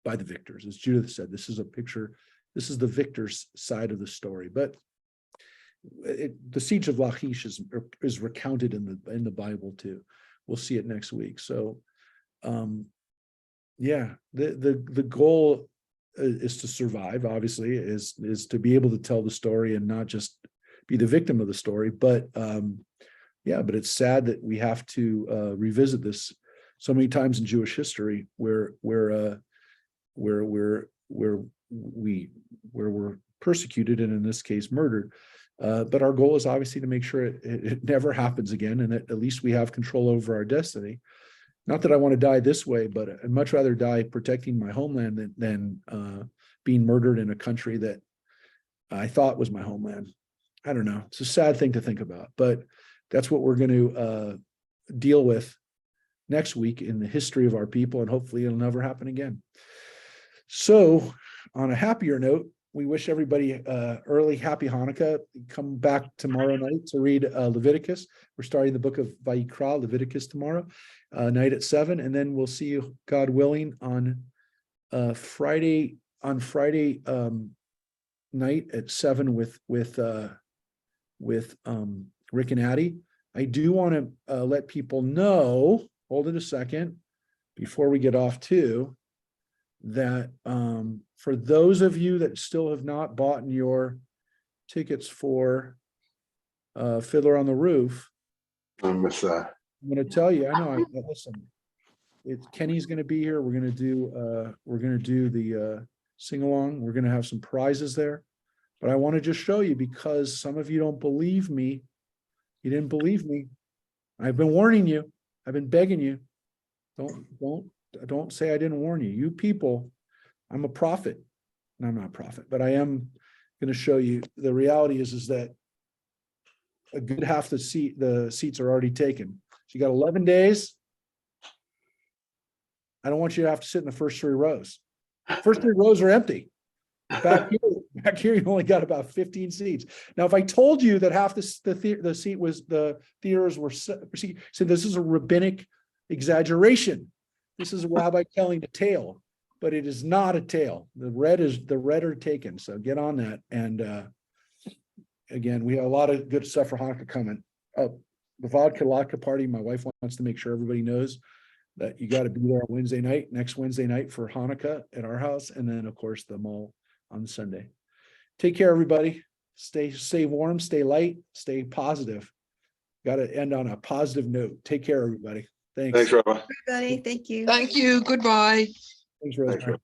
the victors. As Judith said, this is a picture, this is the victor's side of the story. But the siege of Lachish is recounted in the Bible too. We'll see it next week. So yeah, the goal is to survive, obviously, is to be able to tell the story and not just be the victim of the story. But yeah, but it's sad that we have to revisit this so many times in Jewish history where we're persecuted, and in this case murdered. But our goal is obviously to make sure it never happens again, and that at least we have control over our destiny. Not that I want to die this way, but I'd much rather die protecting my homeland than being murdered in a country that I thought was my homeland. I don't know. It's a sad thing to think about, but that's what we're going to deal with next week in the history of our people, and hopefully it'll never happen again. So on a happier note, we wish everybody early happy Hanukkah. Come back tomorrow night to read Leviticus. We're starting the book of Vayikra, Leviticus, tomorrow night at 7, and then we'll see you, God willing, on Friday night at 7 with Rick and Addie. I do want to let people know, hold it a second, before we get off too, that for those of you that still have not bought your tickets for Fiddler on the Roof, I'm with that. I'm going to tell you, I know, listen, Kenny's going to be here. We're going to do the sing-along. We're going to have some prizes there. But I want to just show you, because some of you don't believe me. You didn't believe me. I've been warning you. I've been begging you. Don't say I didn't warn you. You people, I'm a prophet. And I'm not a prophet, but I am going to show you. The reality is that a good half the seats are already taken. So you got 11 days. I don't want you to have to sit in the first 3 rows. First 3 rows are empty. Back here, you only got about 15 seats. Now, if I told you that half the theaters were, so this is a rabbinic exaggeration. This is a rabbi telling a tale, but it is not a tale. The red are taken. So get on that. And again, we have a lot of good stuff for Hanukkah coming. The vodka latke party. My wife wants to make sure everybody knows that you got to be there on next Wednesday night for Hanukkah at our house, and then of course the mall on Sunday. Take care, everybody. Stay warm, stay light, stay positive. Got to end on a positive note. Take care, everybody. Thanks. Thanks, Rabbi. Everybody, thank you. Thank you. Goodbye. Thanks, Rose. Thanks, Rob.